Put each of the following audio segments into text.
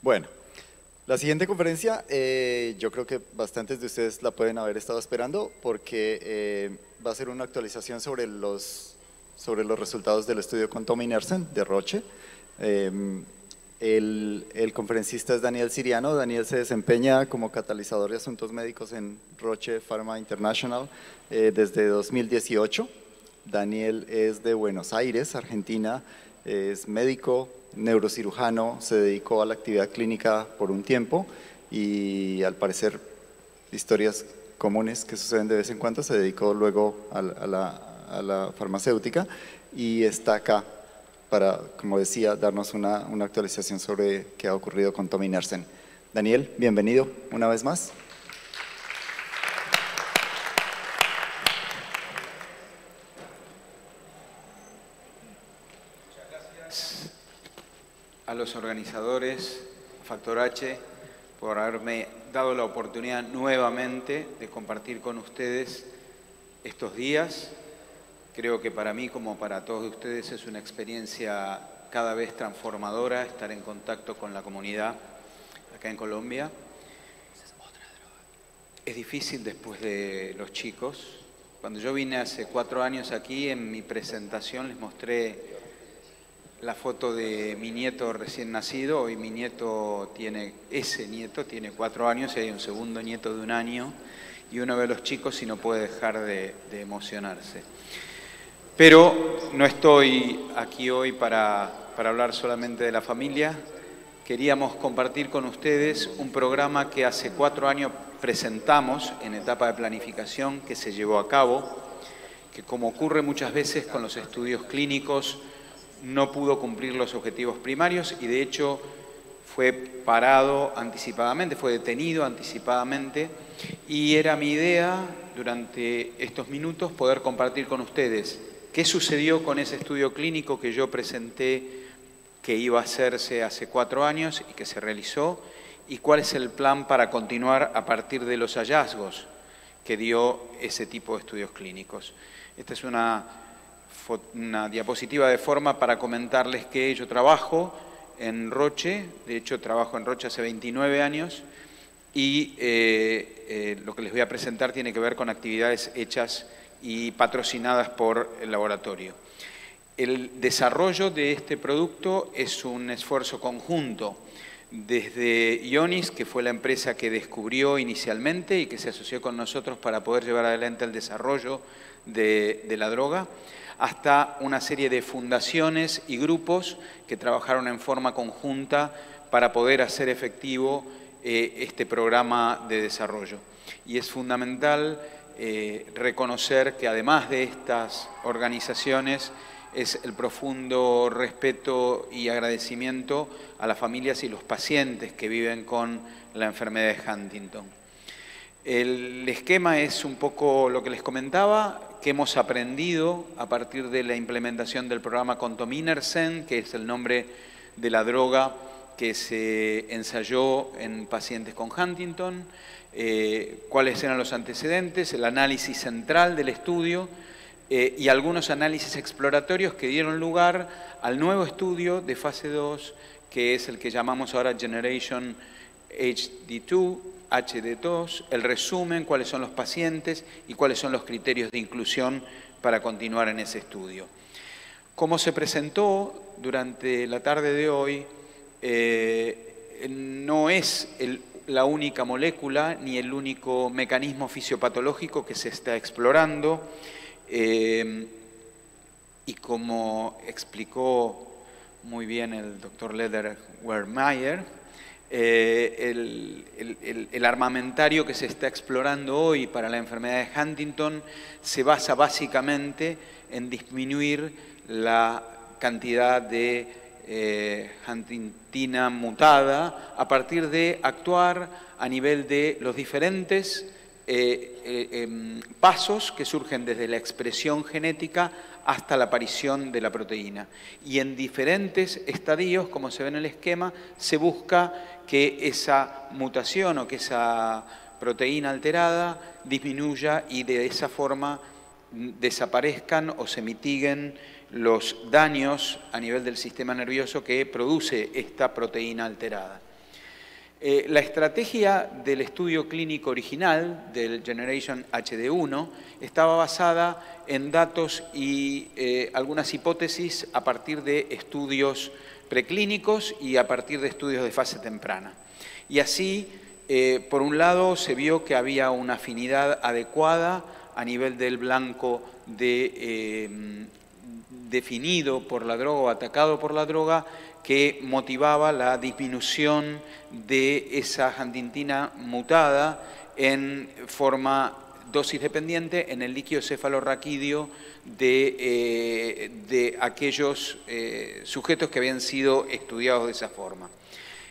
Bueno, la siguiente conferencia yo creo que bastantes de ustedes la pueden haber estado esperando porque va a ser una actualización sobre los resultados del estudio con Tommy Nersen de Roche. El conferencista es Daniel Siriano. Daniel se desempeña como catalizador de asuntos médicos en Roche Pharma International desde 2018. Daniel es de Buenos Aires, Argentina, es médico, neurocirujano, se dedicó a la actividad clínica por un tiempo y al parecer historias comunes que suceden de vez en cuando, se dedicó luego a la farmacéutica y está acá para, como decía, darnos una actualización sobre qué ha ocurrido con Tommy Nersen. Daniel, bienvenido una vez más. A los organizadores, Factor H, por haberme dado la oportunidad nuevamente de compartir con ustedes estos días. Creo que para mí, como para todos ustedes, es una experiencia cada vez transformadora estar en contacto con la comunidad acá en Colombia. Es difícil después de los chicos. Cuando yo vine hace 4 años aquí, en mi presentación les mostré la foto de mi nieto recién nacido. Hoy mi nieto tiene, ese nieto tiene 4 años y hay un segundo nieto de 1 año. Y uno ve a los chicos y no puede dejar de emocionarse. Pero no estoy aquí hoy para hablar solamente de la familia. Queríamos compartir con ustedes un programa que hace 4 años presentamos en etapa de planificación, que se llevó a cabo, que como ocurre muchas veces con los estudios clínicos, no pudo cumplir los objetivos primarios y de hecho fue parado anticipadamente, fue detenido anticipadamente, y era mi idea durante estos minutos poder compartir con ustedes qué sucedió con ese estudio clínico que yo presenté, que iba a hacerse hace 4 años y que se realizó, y cuál es el plan para continuar a partir de los hallazgos que dio ese tipo de estudios clínicos. Esta es una diapositiva de forma para comentarles que yo trabajo en Roche, de hecho trabajo en Roche hace 29 años, y lo que les voy a presentar tiene que ver con actividades hechas y patrocinadas por el laboratorio. El desarrollo de este producto es un esfuerzo conjunto desde Ionis, que fue la empresa que descubrió inicialmente y que se asoció con nosotros para poder llevar adelante el desarrollo de la droga, hasta una serie de fundaciones y grupos que trabajaron en forma conjunta para poder hacer efectivo este programa de desarrollo. Y es fundamental reconocer que además de estas organizaciones es el profundo respeto y agradecimiento a las familias y los pacientes que viven con la enfermedad de Huntington. El esquema es un poco lo que les comentaba, que hemos aprendido a partir de la implementación del programa con Tommy Nersen, que es el nombre de la droga que se ensayó en pacientes con Huntington, cuáles eran los antecedentes, el análisis central del estudio y algunos análisis exploratorios que dieron lugar al nuevo estudio de fase 2, que es el que llamamos ahora Generation HD2, el resumen, cuáles son los pacientes y cuáles son los criterios de inclusión para continuar en ese estudio. Como se presentó durante la tarde de hoy, no es la única molécula ni el único mecanismo fisiopatológico que se está explorando, y como explicó muy bien el doctor Lederer-Wehrmeyer, el armamentario que se está explorando hoy para la enfermedad de Huntington se basa básicamente en disminuir la cantidad de huntingtina mutada a partir de actuar a nivel de los diferentes pasos que surgen desde la expresión genética hasta la aparición de la proteína. Y en diferentes estadios, como se ve en el esquema, se busca que esa mutación o que esa proteína alterada disminuya y de esa forma desaparezcan o se mitiguen los daños a nivel del sistema nervioso que produce esta proteína alterada. La estrategia del estudio clínico original del Generation HD1 estaba basada en datos y algunas hipótesis a partir de estudios preclínicos y a partir de estudios de fase temprana. Y así, por un lado, se vio que había una afinidad adecuada a nivel del blanco definido por la droga o atacado por la droga, que motivaba la disminución de esa huntingtina mutada en forma dosis dependiente en el líquido cefalorraquídeo de aquellos sujetos que habían sido estudiados de esa forma.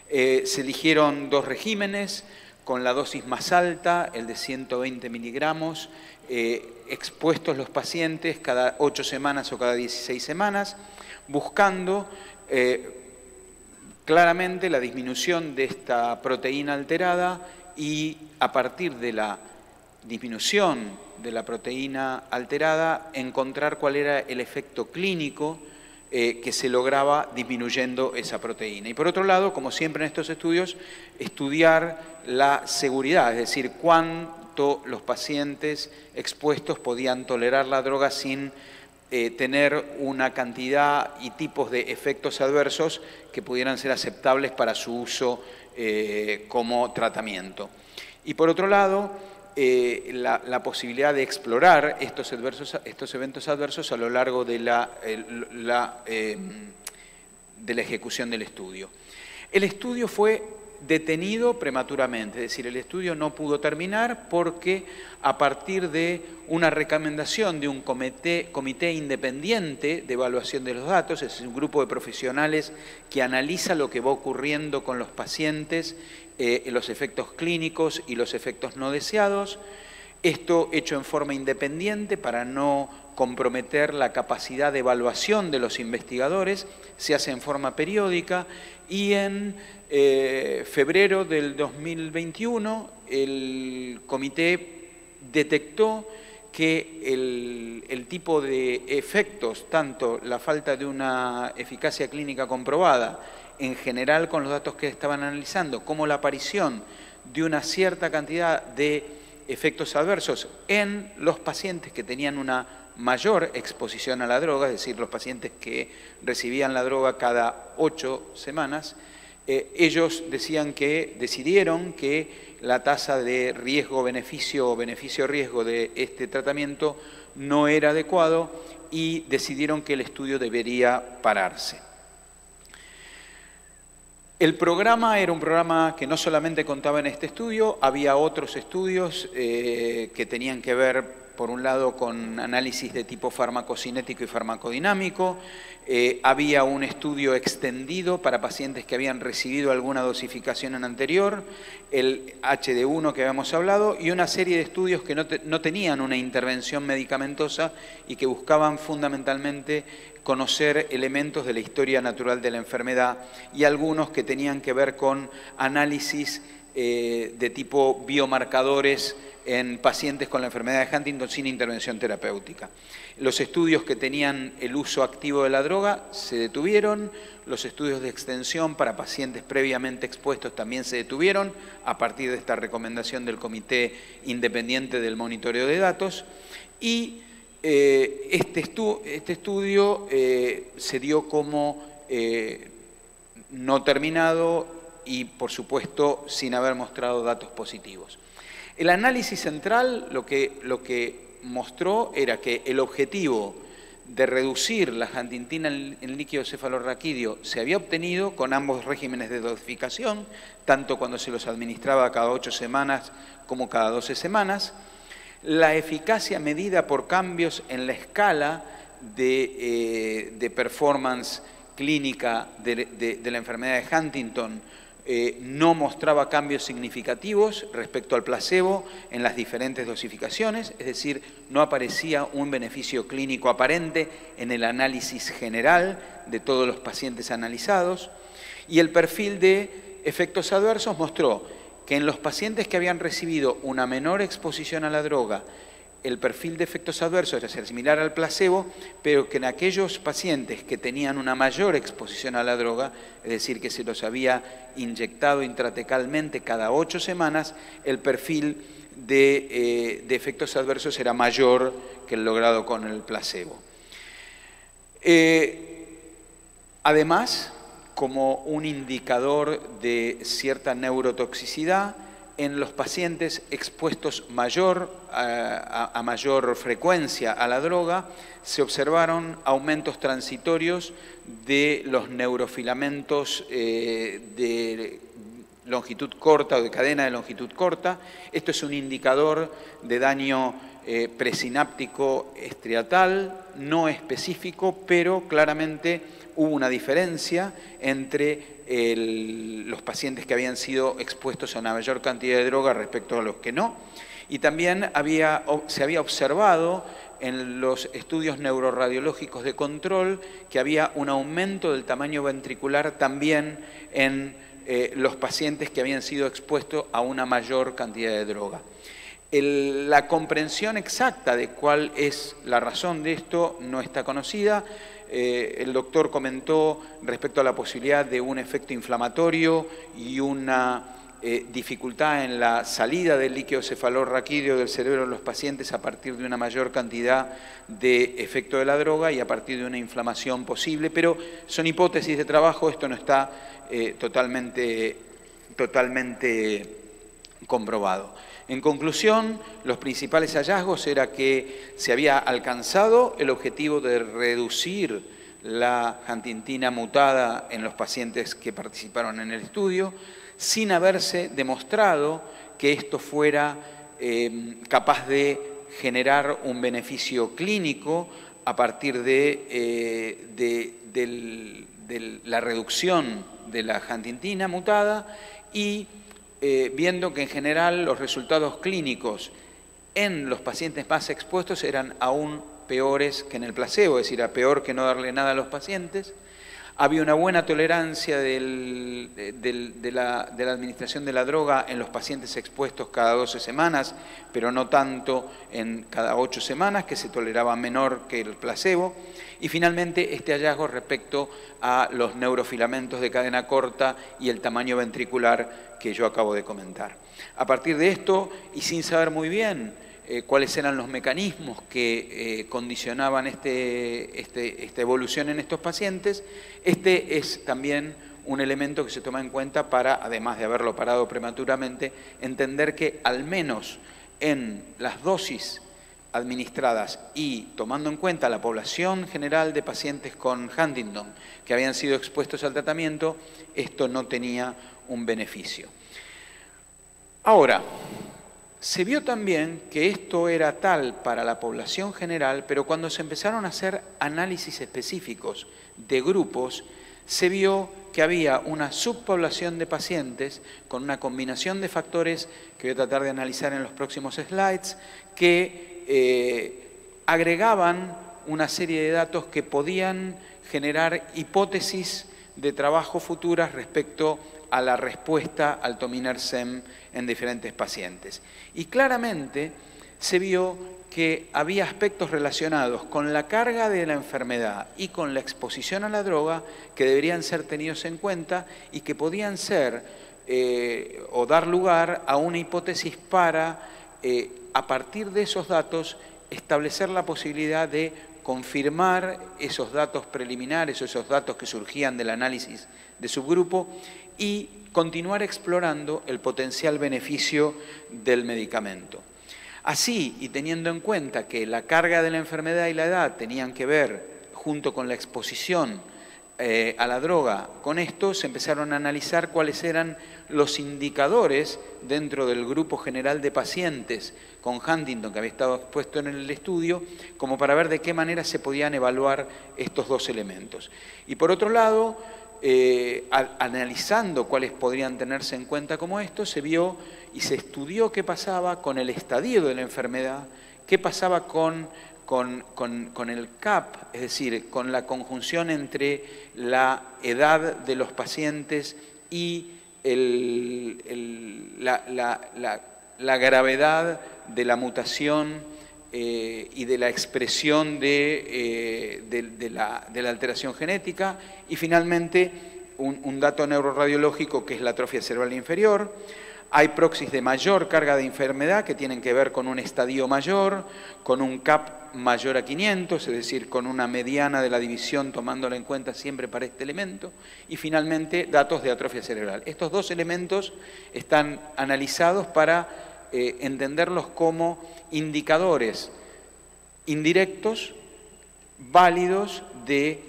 Se eligieron 2 regímenes con la dosis más alta, el de 120 miligramos, expuestos los pacientes cada 8 semanas o cada 16 semanas, buscando claramente la disminución de esta proteína alterada y a partir de la disminución de la proteína alterada encontrar cuál era el efecto clínico que se lograba disminuyendo esa proteína. Y por otro lado, como siempre en estos estudios, estudiar la seguridad, es decir, cuánto los pacientes expuestos podían tolerar la droga sin tener una cantidad y tipos de efectos adversos que pudieran ser aceptables para su uso como tratamiento. Y por otro lado, la posibilidad de explorar estos eventos adversos a lo largo de la ejecución del estudio. El estudio fue detenido prematuramente, es decir, el estudio no pudo terminar porque a partir de una recomendación de un comité independiente de evaluación de los datos, es un grupo de profesionales que analiza lo que va ocurriendo con los pacientes, los efectos clínicos y los efectos no deseados, esto hecho en forma independiente para no comprometer la capacidad de evaluación de los investigadores, se hace en forma periódica y en febrero del 2021 el comité detectó que el tipo de efectos, tanto la falta de una eficacia clínica comprobada en general con los datos que estaban analizando, como la aparición de una cierta cantidad de efectos adversos en los pacientes que tenían una mayor exposición a la droga, es decir, los pacientes que recibían la droga cada 8 semanas, ellos decidieron que la tasa de riesgo-beneficio o beneficio-riesgo de este tratamiento no era adecuado y decidieron que el estudio debería pararse. El programa era un programa que no solamente contaba en este estudio, había otros estudios que tenían que ver, por un lado, con análisis de tipo farmacocinético y farmacodinámico, había un estudio extendido para pacientes que habían recibido alguna dosificación en anterior, el HD1 que habíamos hablado, y una serie de estudios que no tenían una intervención medicamentosa y que buscaban fundamentalmente conocer elementos de la historia natural de la enfermedad y algunos que tenían que ver con análisis de tipo biomarcadores en pacientes con la enfermedad de Huntington sin intervención terapéutica. Los estudios que tenían el uso activo de la droga se detuvieron, los estudios de extensión para pacientes previamente expuestos también se detuvieron a partir de esta recomendación del Comité Independiente del Monitoreo de Datos y este estudio se dio como no terminado y, por supuesto, sin haber mostrado datos positivos. El análisis central lo que mostró era que el objetivo de reducir la huntingtina en líquido cefalorraquídeo se había obtenido con ambos regímenes de dosificación, tanto cuando se los administraba cada 8 semanas como cada 12 semanas. La eficacia medida por cambios en la escala de performance clínica de la enfermedad de Huntington no mostraba cambios significativos respecto al placebo en las diferentes dosificaciones, es decir, no aparecía un beneficio clínico aparente en el análisis general de todos los pacientes analizados, y el perfil de efectos adversos mostró que en los pacientes que habían recibido una menor exposición a la droga el perfil de efectos adversos era similar al placebo, pero que en aquellos pacientes que tenían una mayor exposición a la droga, es decir, que se los había inyectado intratecalmente cada 8 semanas, el perfil de efectos adversos era mayor que el logrado con el placebo. Además, como un indicador de cierta neurotoxicidad, en los pacientes expuestos a mayor frecuencia a la droga, se observaron aumentos transitorios de los neurofilamentos de longitud corta o de cadena de longitud corta. Esto es un indicador de daño presináptico estriatal, no específico, pero claramente hubo una diferencia entre los pacientes que habían sido expuestos a una mayor cantidad de droga respecto a los que no. Y también se había observado en los estudios neuroradiológicos de control que había un aumento del tamaño ventricular también en los pacientes que habían sido expuestos a una mayor cantidad de droga. La comprensión exacta de cuál es la razón de esto no está conocida. El doctor comentó respecto a la posibilidad de un efecto inflamatorio y una dificultad en la salida del líquido cefalorraquídeo del cerebro de los pacientes a partir de una mayor cantidad de efecto de la droga y a partir de una inflamación posible, pero son hipótesis de trabajo, esto no está totalmente comprobado. En conclusión, los principales hallazgos era que se había alcanzado el objetivo de reducir la huntingtina mutada en los pacientes que participaron en el estudio, sin haberse demostrado que esto fuera capaz de generar un beneficio clínico a partir de la reducción de la huntingtina mutada y viendo que en general los resultados clínicos en los pacientes más expuestos eran aún peores que en el placebo, es decir, era peor que no darle nada a los pacientes. Había una buena tolerancia de la administración de la droga en los pacientes expuestos cada 12 semanas, pero no tanto en cada 8 semanas, que se toleraba menor que el placebo. Y finalmente este hallazgo respecto a los neurofilamentos de cadena corta y el tamaño ventricular que yo acabo de comentar. A partir de esto, y sin saber muy bien cuáles eran los mecanismos que condicionaban esta evolución en estos pacientes, este es también un elemento que se toma en cuenta para, además de haberlo parado prematuramente, entender que al menos en las dosis administradas y tomando en cuenta la población general de pacientes con Huntington que habían sido expuestos al tratamiento, esto no tenía un beneficio. Ahora, se vio también que esto era tal para la población general, pero cuando se empezaron a hacer análisis específicos de grupos, se vio que había una subpoblación de pacientes con una combinación de factores que voy a tratar de analizar en los próximos slides, que agregaban una serie de datos que podían generar hipótesis de trabajo futuras respecto a la respuesta al tominersen en diferentes pacientes. Y claramente se vio que había aspectos relacionados con la carga de la enfermedad y con la exposición a la droga que deberían ser tenidos en cuenta y que podían ser o dar lugar a una hipótesis para, a partir de esos datos, establecer la posibilidad de confirmar esos datos preliminares o esos datos que surgían del análisis de subgrupo y continuar explorando el potencial beneficio del medicamento. Así, y teniendo en cuenta que la carga de la enfermedad y la edad tenían que ver junto con la exposición a la droga, con esto se empezaron a analizar cuáles eran los indicadores dentro del grupo general de pacientes con Huntington que había estado expuesto en el estudio, como para ver de qué manera se podían evaluar estos dos elementos. Y por otro lado, analizando cuáles podrían tenerse en cuenta como esto, se vio y se estudió qué pasaba con el estadio de la enfermedad, qué pasaba con el CAP, es decir, con la conjunción entre la edad de los pacientes y la gravedad de la mutación y de la expresión de la alteración genética, y finalmente un dato neuroradiológico que es la atrofia cerebral inferior. Hay proxies de mayor carga de enfermedad que tienen que ver con un estadio mayor, con un CAP mayor a 500, es decir, con una mediana de la división tomándola en cuenta siempre para este elemento, y finalmente datos de atrofia cerebral. Estos dos elementos están analizados para entenderlos como indicadores indirectos, válidos de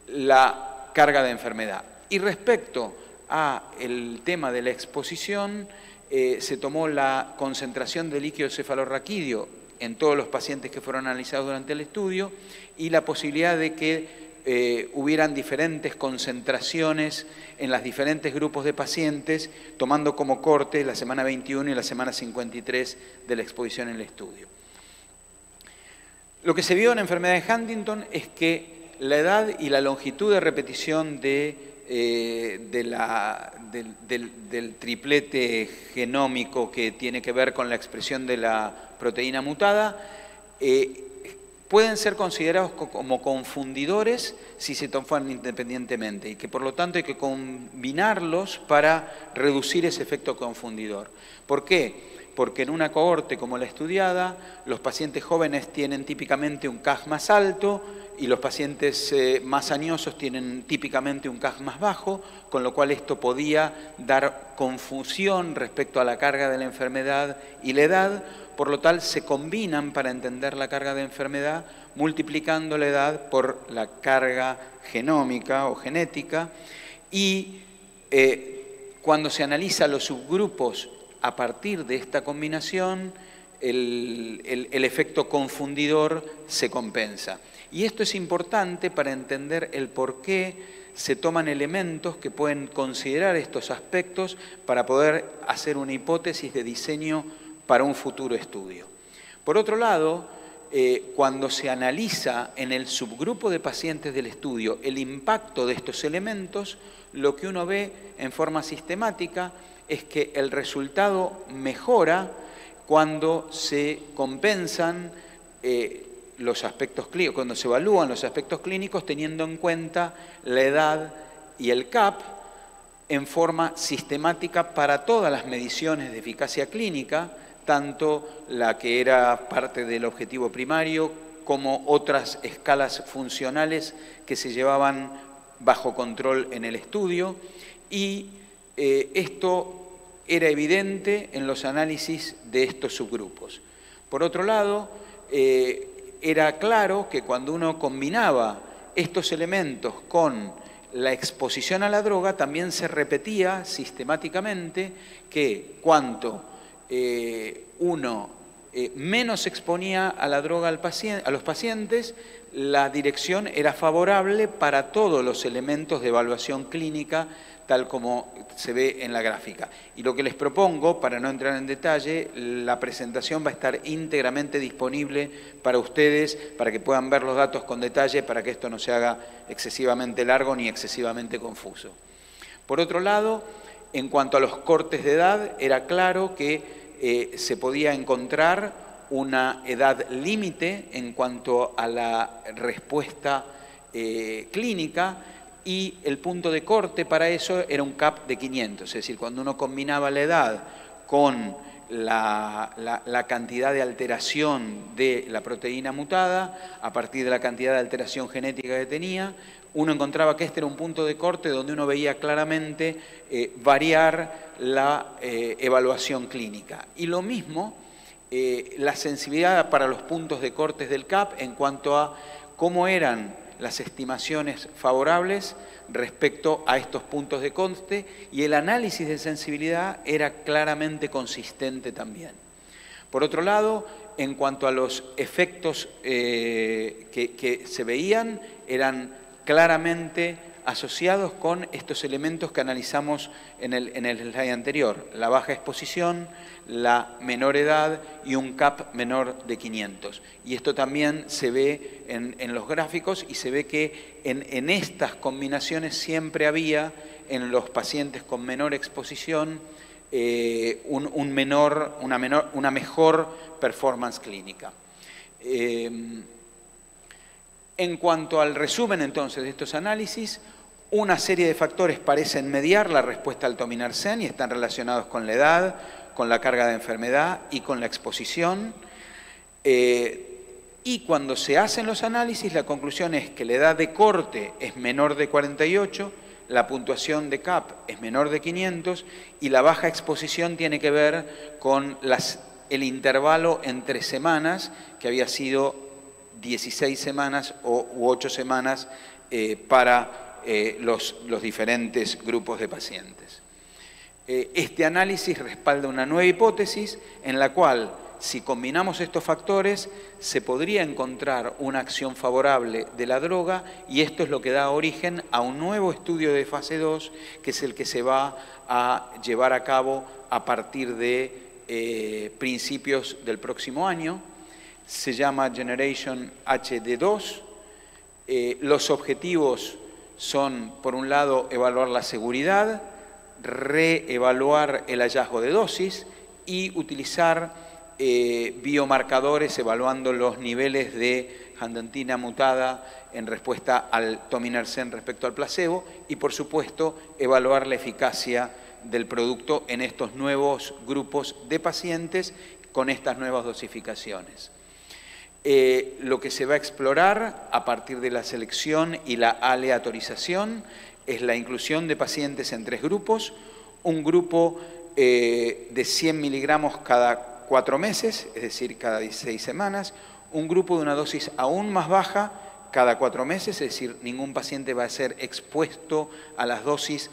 la carga de enfermedad. Y respecto al tema de la exposición, se tomó la concentración de líquido cefalorraquídeo en todos los pacientes que fueron analizados durante el estudio y la posibilidad de que hubieran diferentes concentraciones en los diferentes grupos de pacientes, tomando como corte la semana 21 y la semana 53 de la exposición en el estudio. Lo que se vio en la enfermedad de Huntington es que la edad y la longitud de repetición del triplete genómico que tiene que ver con la expresión de la proteína mutada pueden ser considerados como confundidores si se toman independientemente y que por lo tanto hay que combinarlos para reducir ese efecto confundidor. ¿Por qué? Porque en una cohorte como la estudiada, los pacientes jóvenes tienen típicamente un CAG más alto y los pacientes más añosos tienen típicamente un CAG más bajo, con lo cual esto podía dar confusión respecto a la carga de la enfermedad y la edad. Por lo tal, se combinan para entender la carga de enfermedad, multiplicando la edad por la carga genómica o genética. Y cuando se analiza los subgrupos a partir de esta combinación, el efecto confundidor se compensa. Y esto es importante para entender el por qué se toman elementos que pueden considerar estos aspectos para poder hacer una hipótesis de diseño para un futuro estudio. Por otro lado, cuando se analiza en el subgrupo de pacientes del estudio el impacto de estos elementos, lo que uno ve en forma sistemática es que el resultado mejora cuando se compensan los aspectos clínicos, cuando se evalúan los aspectos clínicos teniendo en cuenta la edad y el CAP en forma sistemática para todas las mediciones de eficacia clínica, tanto la que era parte del objetivo primario como otras escalas funcionales que se llevaban bajo control en el estudio, y esto era evidente en los análisis de estos subgrupos. Por otro lado, era claro que cuando uno combinaba estos elementos con la exposición a la droga, también se repetía sistemáticamente que cuanto uno menos exponía a la droga a los pacientes, la dirección era favorable para todos los elementos de evaluación clínica, tal como se ve en la gráfica. Y lo que les propongo, para no entrar en detalle, la presentación va a estar íntegramente disponible para ustedes, para que puedan ver los datos con detalle, para que esto no se haga excesivamente largo ni excesivamente confuso. Por otro lado, en cuanto a los cortes de edad, era claro que se podía encontrar una edad límite en cuanto a la respuesta clínica, y el punto de corte para eso era un CAP de 500, es decir, cuando uno combinaba la edad con la cantidad de alteración de la proteína mutada, a partir de la cantidad de alteración genética que tenía, uno encontraba que este era un punto de corte donde uno veía claramente variar la evaluación clínica. Y lo mismo, la sensibilidad para los puntos de cortes del CAP en cuanto a cómo eran las estimaciones favorables respecto a estos puntos de corte, y el análisis de sensibilidad era claramente consistente también. Por otro lado, en cuanto a los efectos que se veían, eran claramente asociados con estos elementos que analizamos en el slide anterior: la baja exposición, la menor edad y un CAP menor de 500. Y esto también se ve en los gráficos, y se ve que en estas combinaciones siempre había en los pacientes con menor exposición una mejor performance clínica. En cuanto al resumen entonces de estos análisis, una serie de factores parecen mediar la respuesta al tominersen y están relacionados con la edad, con la carga de enfermedad y con la exposición. Y cuando se hacen los análisis, la conclusión es que la edad de corte es menor de 48, la puntuación de CAP es menor de 500 y la baja exposición tiene que ver con el intervalo entre semanas, que había sido 16 semanas u 8 semanas para los diferentes grupos de pacientes. Este análisis respalda una nueva hipótesis en la cual, si combinamos estos factores, se podría encontrar una acción favorable de la droga y esto es lo que da origen a un nuevo estudio de fase 2, que es el que se va a llevar a cabo a partir de principios del próximo año. Se llama Generation HD2. Los objetivos son, por un lado, evaluar la seguridad, reevaluar el hallazgo de dosis y utilizar biomarcadores evaluando los niveles de handantina mutada en respuesta al tominersen respecto al placebo y, por supuesto, evaluar la eficacia del producto en estos nuevos grupos de pacientes con estas nuevas dosificaciones. Lo que se va a explorar a partir de la selección y la aleatorización es la inclusión de pacientes en 3 grupos, un grupo de 100 miligramos cada 4 meses, es decir, cada 16 semanas, un grupo de una dosis aún más baja cada 4 meses, es decir, ningún paciente va a ser expuesto a las dosis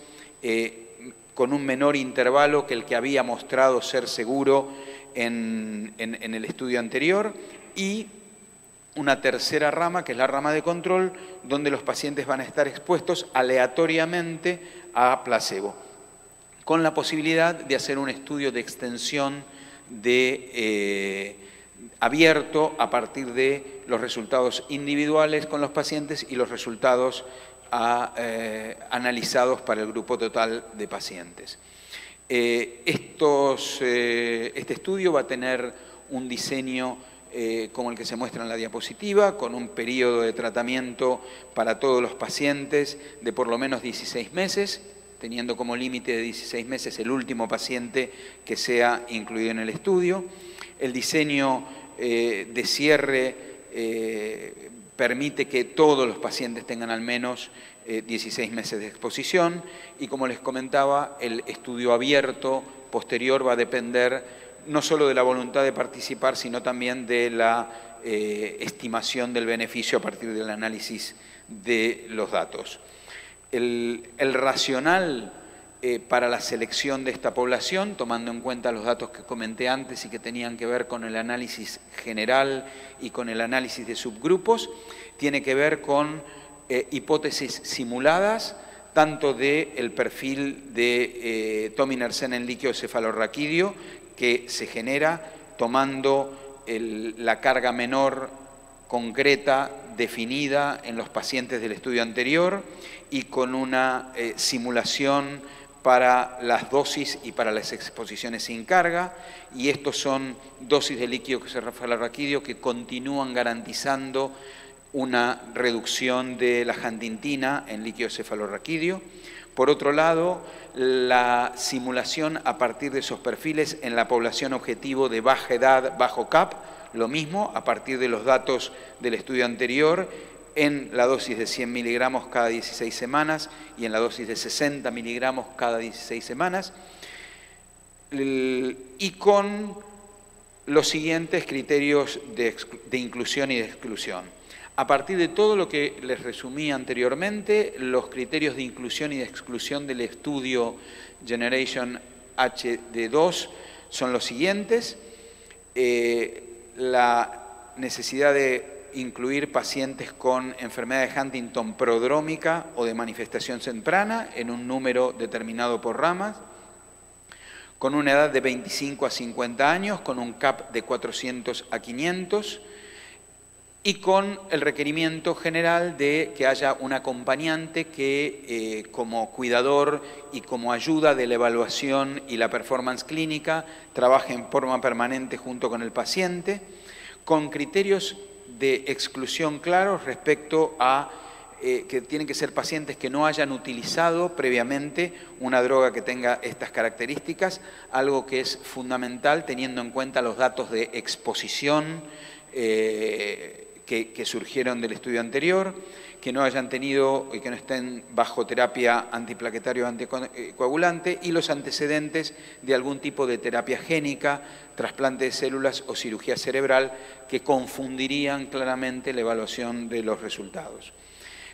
con un menor intervalo que el que había mostrado ser seguro en el estudio anterior, y una tercera rama, que es la rama de control, donde los pacientes van a estar expuestos aleatoriamente a placebo, con la posibilidad de hacer un estudio de extensión abierto a partir de los resultados individuales con los pacientes y los resultados analizados para el grupo total de pacientes. Este estudio va a tener un diseño como el que se muestra en la diapositiva, con un periodo de tratamiento para todos los pacientes de por lo menos 16 meses, teniendo como límite de 16 meses el último paciente que sea incluido en el estudio. El diseño de cierre permite que todos los pacientes tengan al menos 16 meses de exposición y, como les comentaba, el estudio abierto posterior va a depender no solo de la voluntad de participar, sino también de la estimación del beneficio a partir del análisis de los datos. El racional para la selección de esta población, tomando en cuenta los datos que comenté antes y que tenían que ver con el análisis general y con el análisis de subgrupos, tiene que ver con hipótesis simuladas, tanto del perfil de tominersen en líquido cefalorraquídeo, que se genera tomando la carga menor concreta definida en los pacientes del estudio anterior y con una simulación para las dosis y para las exposiciones sin carga, y estos son dosis de líquido cefalorraquídeo que continúan garantizando una reducción de la handantina en líquido cefalorraquídeo. Por otro lado, la simulación a partir de esos perfiles en la población objetivo de baja edad, bajo CAP, lo mismo a partir de los datos del estudio anterior en la dosis de 100 miligramos cada 16 semanas y en la dosis de 60 miligramos cada 16 semanas, y con los siguientes criterios de inclusión y de exclusión. A partir de todo lo que les resumí anteriormente, los criterios de inclusión y de exclusión del estudio Generation HD2 son los siguientes. La necesidad de incluir pacientes con enfermedad de Huntington prodrómica o de manifestación temprana en un número determinado por ramas, con una edad de 25 a 50 años, con un CAP de 400 a 500, y con el requerimiento general de que haya un acompañante que como cuidador y como ayuda de la evaluación y la performance clínica trabaje en forma permanente junto con el paciente, con criterios de exclusión claros respecto a que tienen que ser pacientes que no hayan utilizado previamente una droga que tenga estas características, algo que es fundamental teniendo en cuenta los datos de exposición que surgieron del estudio anterior, que no hayan tenido y que no estén bajo terapia antiplaquetaria o anticoagulante y los antecedentes de algún tipo de terapia génica, trasplante de células o cirugía cerebral que confundirían claramente la evaluación de los resultados.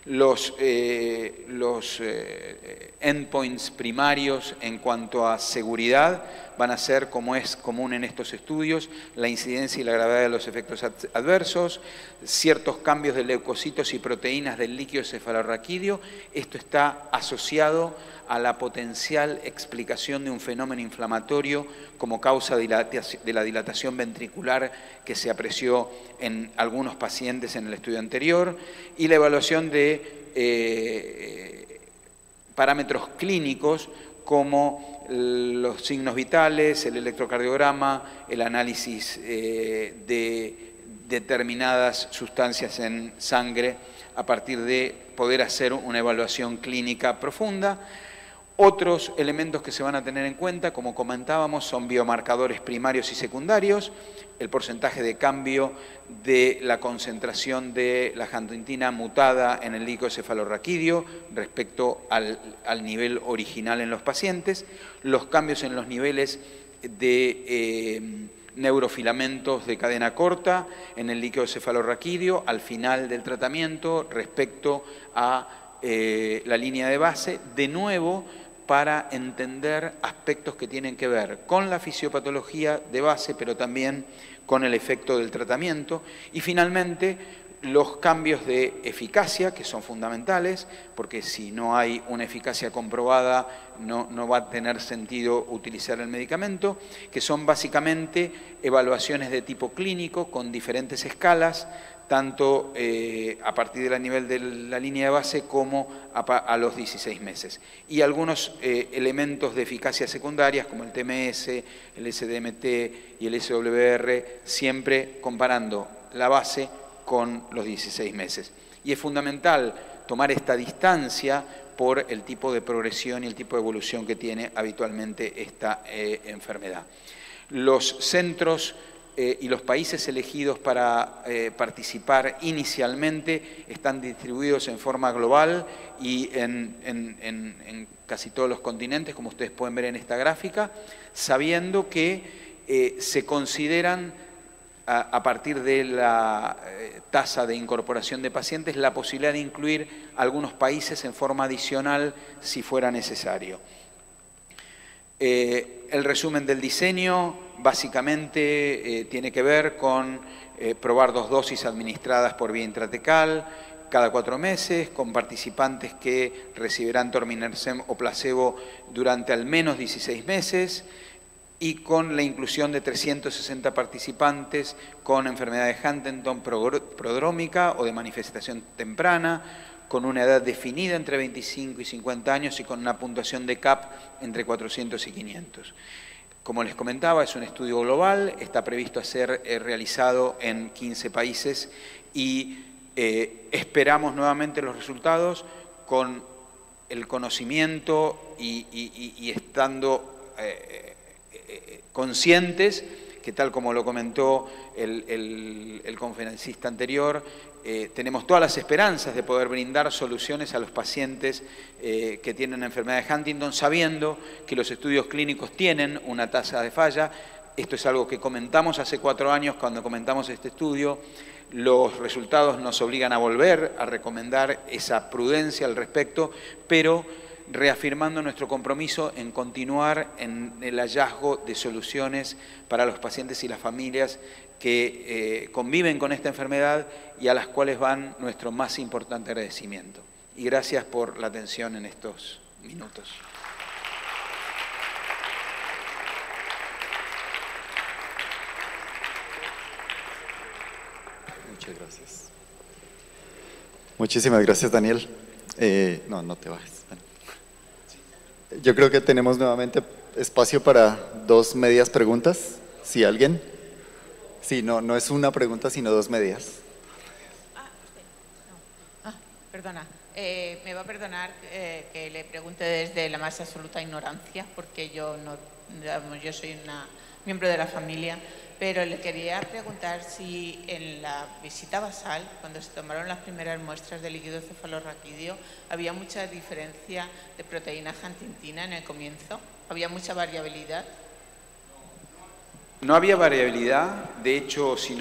Los endpoints primarios en cuanto a seguridad van a ser, como es común en estos estudios, la incidencia y la gravedad de los efectos adversos, ciertos cambios de leucocitos y proteínas del líquido cefalorraquídeo. Esto está asociado a la potencial explicación de un fenómeno inflamatorio como causa de la dilatación ventricular que se apreció en algunos pacientes en el estudio anterior, y la evaluación de parámetros clínicos como los signos vitales, el electrocardiograma, el análisis de determinadas sustancias en sangre a partir de poder hacer una evaluación clínica profunda. Otros elementos que se van a tener en cuenta, como comentábamos, son biomarcadores primarios y secundarios, el porcentaje de cambio de la concentración de la huntingtina mutada en el líquido cefalorraquídeo respecto al nivel original en los pacientes, los cambios en los niveles de neurofilamentos de cadena corta en el líquido cefalorraquídeo al final del tratamiento respecto a la línea de base, de nuevo para entender aspectos que tienen que ver con la fisiopatología de base, pero también con el efecto del tratamiento. Y finalmente, los cambios de eficacia, que son fundamentales, porque si no hay una eficacia comprobada, no va a tener sentido utilizar el medicamento, que son básicamente evaluaciones de tipo clínico con diferentes escalas, tanto a partir del nivel de la línea de base como a los 16 meses. Y algunos elementos de eficacia secundarias como el TMS, el SDMT y el SWR, siempre comparando la base con los 16 meses. Y es fundamental tomar esta distancia por el tipo de progresión y el tipo de evolución que tiene habitualmente esta enfermedad. Los centros y los países elegidos para participar inicialmente están distribuidos en forma global y en casi todos los continentes, como ustedes pueden ver en esta gráfica, sabiendo que se consideran a partir de la tasa de incorporación de pacientes la posibilidad de incluir algunos países en forma adicional si fuera necesario. El resumen del diseño básicamente tiene que ver con probar 2 dosis administradas por vía intratecal cada 4 meses, con participantes que recibirán Torminersen o placebo durante al menos 16 meses, y con la inclusión de 360 participantes con enfermedad de Huntington prodrómica o de manifestación temprana, con una edad definida entre 25 y 50 años y con una puntuación de CAP entre 400 y 500. Como les comentaba, es un estudio global, está previsto ser realizado en 15 países y esperamos nuevamente los resultados con el conocimiento y estando conscientes que, tal como lo comentó el conferencista anterior, tenemos todas las esperanzas de poder brindar soluciones a los pacientes que tienen enfermedad de Huntington, sabiendo que los estudios clínicos tienen una tasa de falla. Esto es algo que comentamos hace 4 años cuando comentamos este estudio. Los resultados nos obligan a volver a recomendar esa prudencia al respecto, pero reafirmando nuestro compromiso en continuar en el hallazgo de soluciones para los pacientes y las familias que conviven con esta enfermedad y a las cuales van nuestro más importante agradecimiento. Y gracias por la atención en estos minutos. Muchas gracias. Muchísimas gracias, Daniel. No te bajes. Yo creo que tenemos nuevamente espacio para 2 medias preguntas, si alguien. Sí, no es una pregunta, sino dos medidas. Perdona. Me va a perdonar que le pregunte desde la más absoluta ignorancia, porque yo yo soy una miembro de la familia, pero le quería preguntar si en la visita basal, cuando se tomaron las primeras muestras de líquido cefalorraquídeo, había mucha diferencia de proteína huntingtina en el comienzo, había mucha variabilidad. No había variabilidad, de hecho, si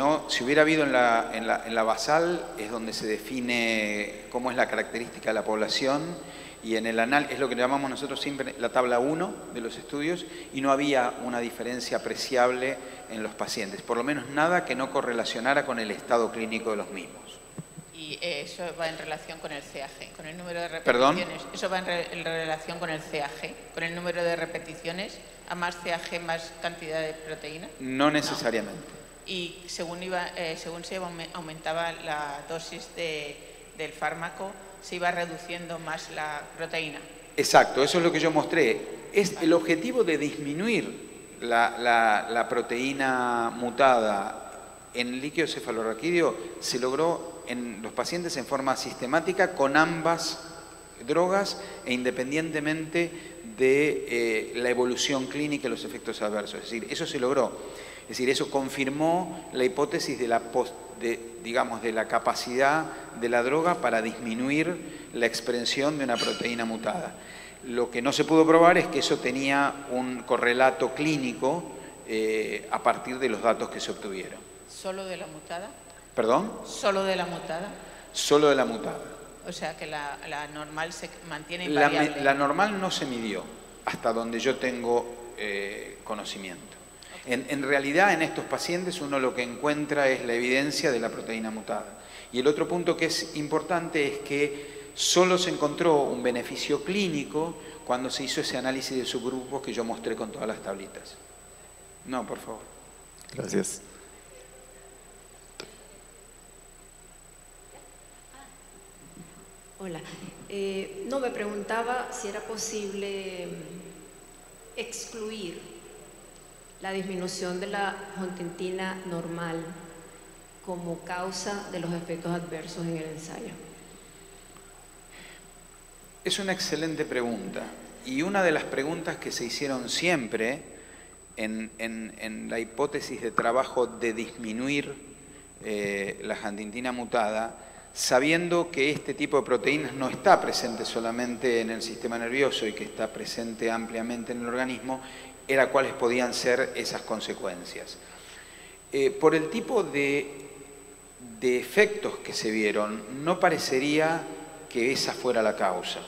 hubiera habido en la basal, es donde se define cómo es la característica de la población, y en el análisis, es lo que llamamos nosotros siempre la tabla 1 de los estudios, y no había una diferencia apreciable en los pacientes, por lo menos nada que no correlacionara con el estado clínico de los mismos. Y eso va en relación con el CAG, con el número de ¿Perdón? repeticiones. Eso va en relación con el CAG, con el número de repeticiones. ¿A más CAG, más cantidad de proteína? No necesariamente. No. Y según se aumentaba la dosis del fármaco, se iba reduciendo más la proteína. Exacto, eso es lo que yo mostré. El objetivo de disminuir la proteína mutada en líquido cefalorraquídeo se logró en los pacientes en forma sistemática con ambas drogas e independientemente de la evolución clínica y los efectos adversos. Es decir, eso se logró. Es decir, eso confirmó la hipótesis de la capacidad de la droga para disminuir la expresión de una proteína mutada. Lo que no se pudo probar es que eso tenía un correlato clínico a partir de los datos que se obtuvieron. ¿Solo de la mutada? ¿Perdón? ¿Solo de la mutada? Solo de la mutada. O sea que la normal se mantiene invariable. La normal no se midió, hasta donde yo tengo conocimiento. Okay. En realidad, en estos pacientes uno lo que encuentra es la evidencia de la proteína mutada. Y el otro punto que es importante es que solo se encontró un beneficio clínico cuando se hizo ese análisis de subgrupos que yo mostré con todas las tablitas. No, por favor. Gracias. Hola. No, me preguntaba si era posible excluir la disminución de la huntingtina normal como causa de los efectos adversos en el ensayo. Es una excelente pregunta. Y una de las preguntas que se hicieron siempre en la hipótesis de trabajo de disminuir la huntingtina mutada, sabiendo que este tipo de proteínas no está presente solamente en el sistema nervioso y que está presente ampliamente en el organismo, era cuáles podían ser esas consecuencias. Por el tipo de efectos que se vieron, no parecería que esa fuera la causa,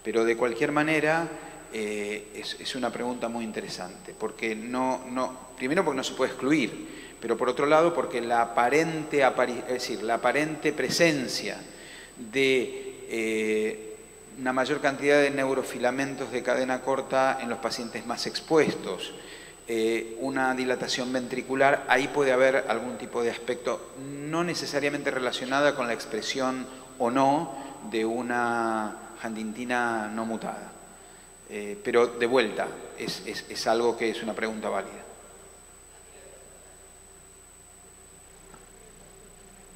pero de cualquier manera es una pregunta muy interesante, porque primero porque no se puede excluir, pero por otro lado porque la aparente presencia de una mayor cantidad de neurofilamentos de cadena corta en los pacientes más expuestos, una dilatación ventricular, ahí puede haber algún tipo de aspecto no necesariamente relacionada con la expresión o no de una huntingtina no mutada. Pero de vuelta, es algo que es una pregunta válida.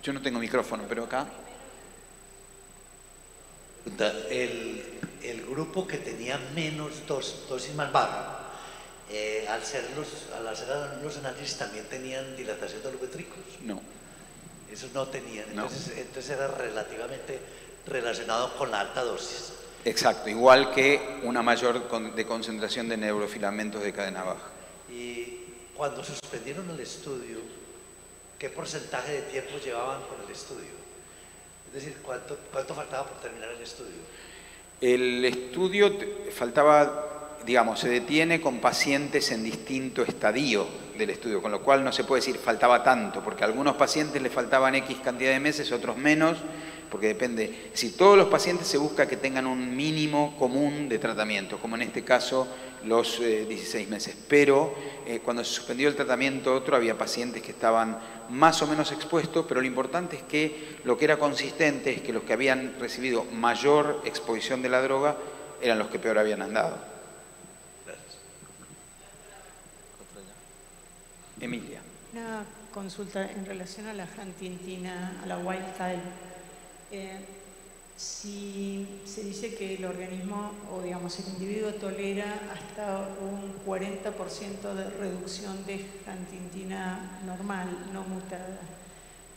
Yo no tengo micrófono, pero acá. El grupo que tenía menos dosis más baja, al hacer los análisis también tenían dilatación de los ventrículos. No. Esos no tenían, No. Entonces era relativamente relacionado con la alta dosis. Exacto, igual que una mayor de concentración de neurofilamentos de cadena baja. Y cuando suspendieron el estudio, ¿qué porcentaje de tiempo llevaban con el estudio? Es decir, ¿cuánto faltaba por terminar el estudio? El estudio faltaba, digamos, se detiene con pacientes en distinto estadio del estudio, con lo cual no se puede decir faltaba tanto, porque a algunos pacientes les faltaban X cantidad de meses, otros menos, porque depende. Si todos los pacientes se busca que tengan un mínimo común de tratamiento, como en este caso los 16 meses. Pero cuando se suspendió el tratamiento otro, había pacientes que estaban más o menos expuestos, pero lo importante es que lo que era consistente es que los que habían recibido mayor exposición de la droga eran los que peor habían andado. Gracias. Emilia. Una consulta en relación a la huntingtina, a la wild type. Si se dice que el organismo, o digamos el individuo tolera hasta un 40% de reducción de huntingtina normal, no mutada.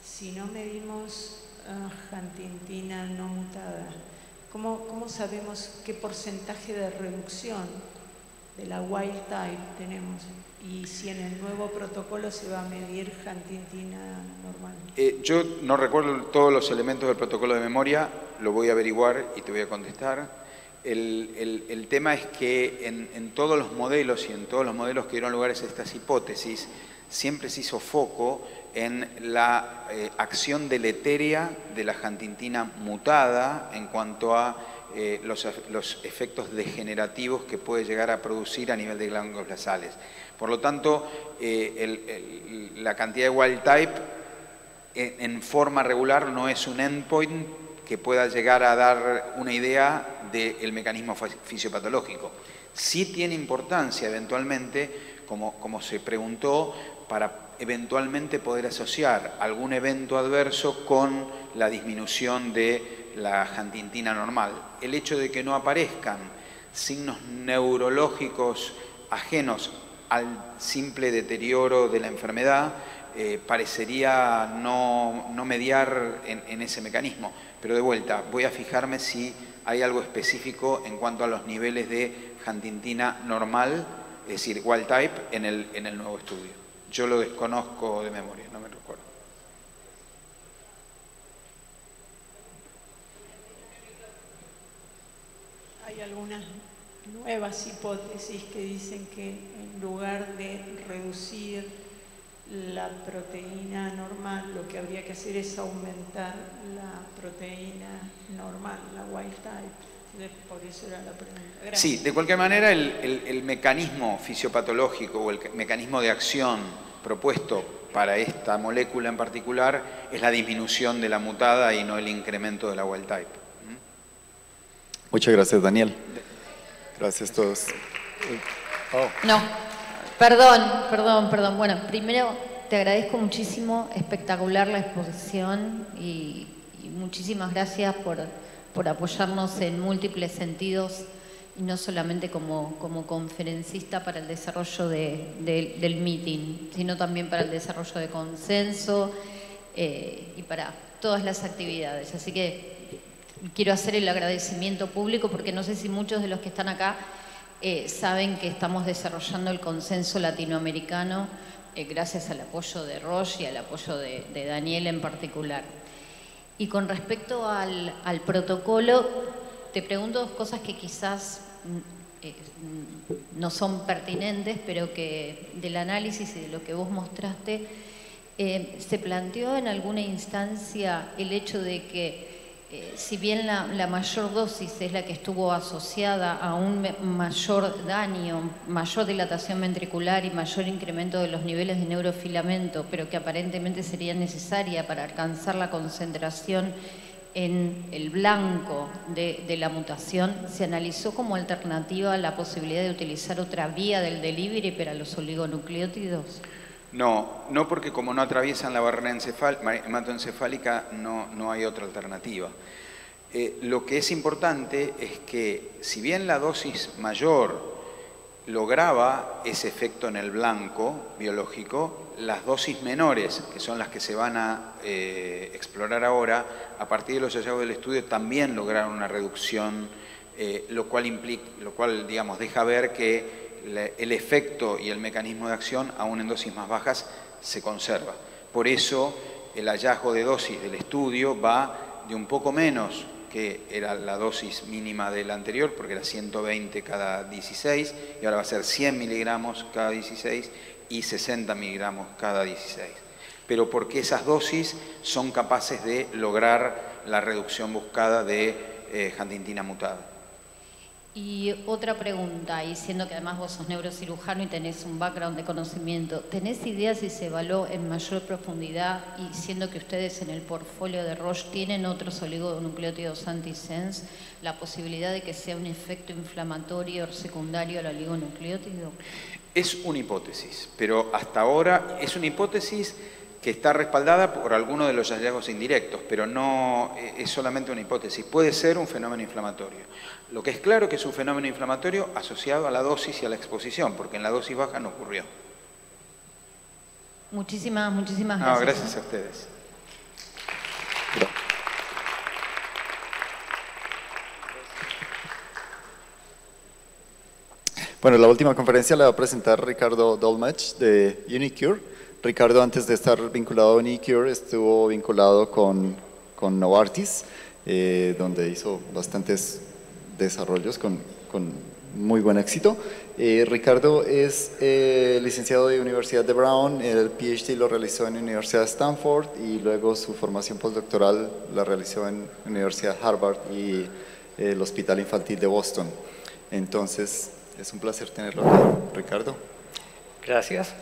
Si no medimos huntingtina no mutada, ¿cómo sabemos qué porcentaje de reducción de la wild type tenemos? Y si en el nuevo protocolo se va a medir huntingtina normal. Yo no recuerdo todos los elementos del protocolo de memoria, lo voy a averiguar y te voy a contestar. El tema es que en todos los modelos y en todos los modelos que dieron lugar a estas hipótesis, siempre se hizo foco en la acción deletérea de la huntingtina mutada en cuanto a los efectos degenerativos que puede llegar a producir a nivel de ganglios basales. Por lo tanto, la cantidad de wild type en forma regular no es un endpoint que pueda llegar a dar una idea del mecanismo fisiopatológico. Sí tiene importancia eventualmente, como se preguntó, para eventualmente poder asociar algún evento adverso con la disminución de la huntingtina normal. El hecho de que no aparezcan signos neurológicos ajenos al simple deterioro de la enfermedad parecería no mediar en ese mecanismo. Pero de vuelta, voy a fijarme si hay algo específico en cuanto a los niveles de huntingtina normal, es decir, wild type, en el nuevo estudio. Yo lo desconozco de memoria, no me recuerdo. Hay algunas nuevas hipótesis que dicen que en lugar de reducir la proteína normal, lo que habría que hacer es aumentar la proteína normal, la wild type. Por eso era la pregunta. Gracias. Sí, de cualquier manera el mecanismo fisiopatológico o el mecanismo de acción propuesto para esta molécula en particular es la disminución de la mutada y no el incremento de la wild type. Muchas gracias, Daniel. Gracias a todos. No, perdón. Bueno, primero te agradezco muchísimo, espectacular la exposición y muchísimas gracias por apoyarnos en múltiples sentidos y no solamente como conferencista para el desarrollo del meeting, sino también para el desarrollo de consenso y para todas las actividades. Así que quiero hacer el agradecimiento público porque no sé si muchos de los que están acá saben que estamos desarrollando el consenso latinoamericano gracias al apoyo de Roche y al apoyo de Daniel en particular. Y con respecto al protocolo, te pregunto dos cosas que quizás no son pertinentes, pero que del análisis y de lo que vos mostraste, ¿se planteó en alguna instancia el hecho de que si bien la mayor dosis es la que estuvo asociada a un mayor daño, mayor dilatación ventricular y mayor incremento de los niveles de neurofilamento, pero que aparentemente sería necesaria para alcanzar la concentración en el blanco de la mutación, se analizó como alternativa la posibilidad de utilizar otra vía del delivery para los oligonucleótidos? No, porque como no atraviesan la barrera hematoencefálica no hay otra alternativa. Lo que es importante es que si bien la dosis mayor lograba ese efecto en el blanco biológico, las dosis menores, que son las que se van a explorar ahora, a partir de los hallazgos del estudio también lograron una reducción, lo cual digamos, deja ver que el efecto y el mecanismo de acción, aún en dosis más bajas, se conserva. Por eso, el hallazgo de dosis del estudio va de un poco menos, que era la dosis mínima del anterior, porque era 120 cada 16, y ahora va a ser 100 miligramos cada 16 y 60 miligramos cada 16. Pero porque esas dosis son capaces de lograr la reducción buscada de huntingtina mutada. Y otra pregunta, y siendo que además vos sos neurocirujano y tenés un background de conocimiento, ¿tenés idea si se evaluó en mayor profundidad y siendo que ustedes en el portfolio de Roche tienen otros oligonucleótidos antisense, la posibilidad de que sea un efecto inflamatorio secundario al oligonucleótido? Es una hipótesis, pero hasta ahora es una hipótesis que está respaldada por alguno de los hallazgos indirectos, pero no es solamente una hipótesis. Puede ser un fenómeno inflamatorio. Lo que es claro que es un fenómeno inflamatorio asociado a la dosis y a la exposición, porque en la dosis baja no ocurrió. Muchísimas gracias. No, gracias a ustedes. Bueno, la última conferencia la va a presentar Ricardo Dolmetsch de uniQure. Ricardo, antes de estar vinculado a uniQure, estuvo vinculado con Novartis, donde hizo bastantes desarrollos con muy buen éxito. Ricardo es licenciado de Universidad de Brown, el PhD lo realizó en la Universidad de Stanford y luego su formación postdoctoral la realizó en la Universidad de Harvard y el Hospital Infantil de Boston. Entonces, es un placer tenerlo aquí, Ricardo. Gracias.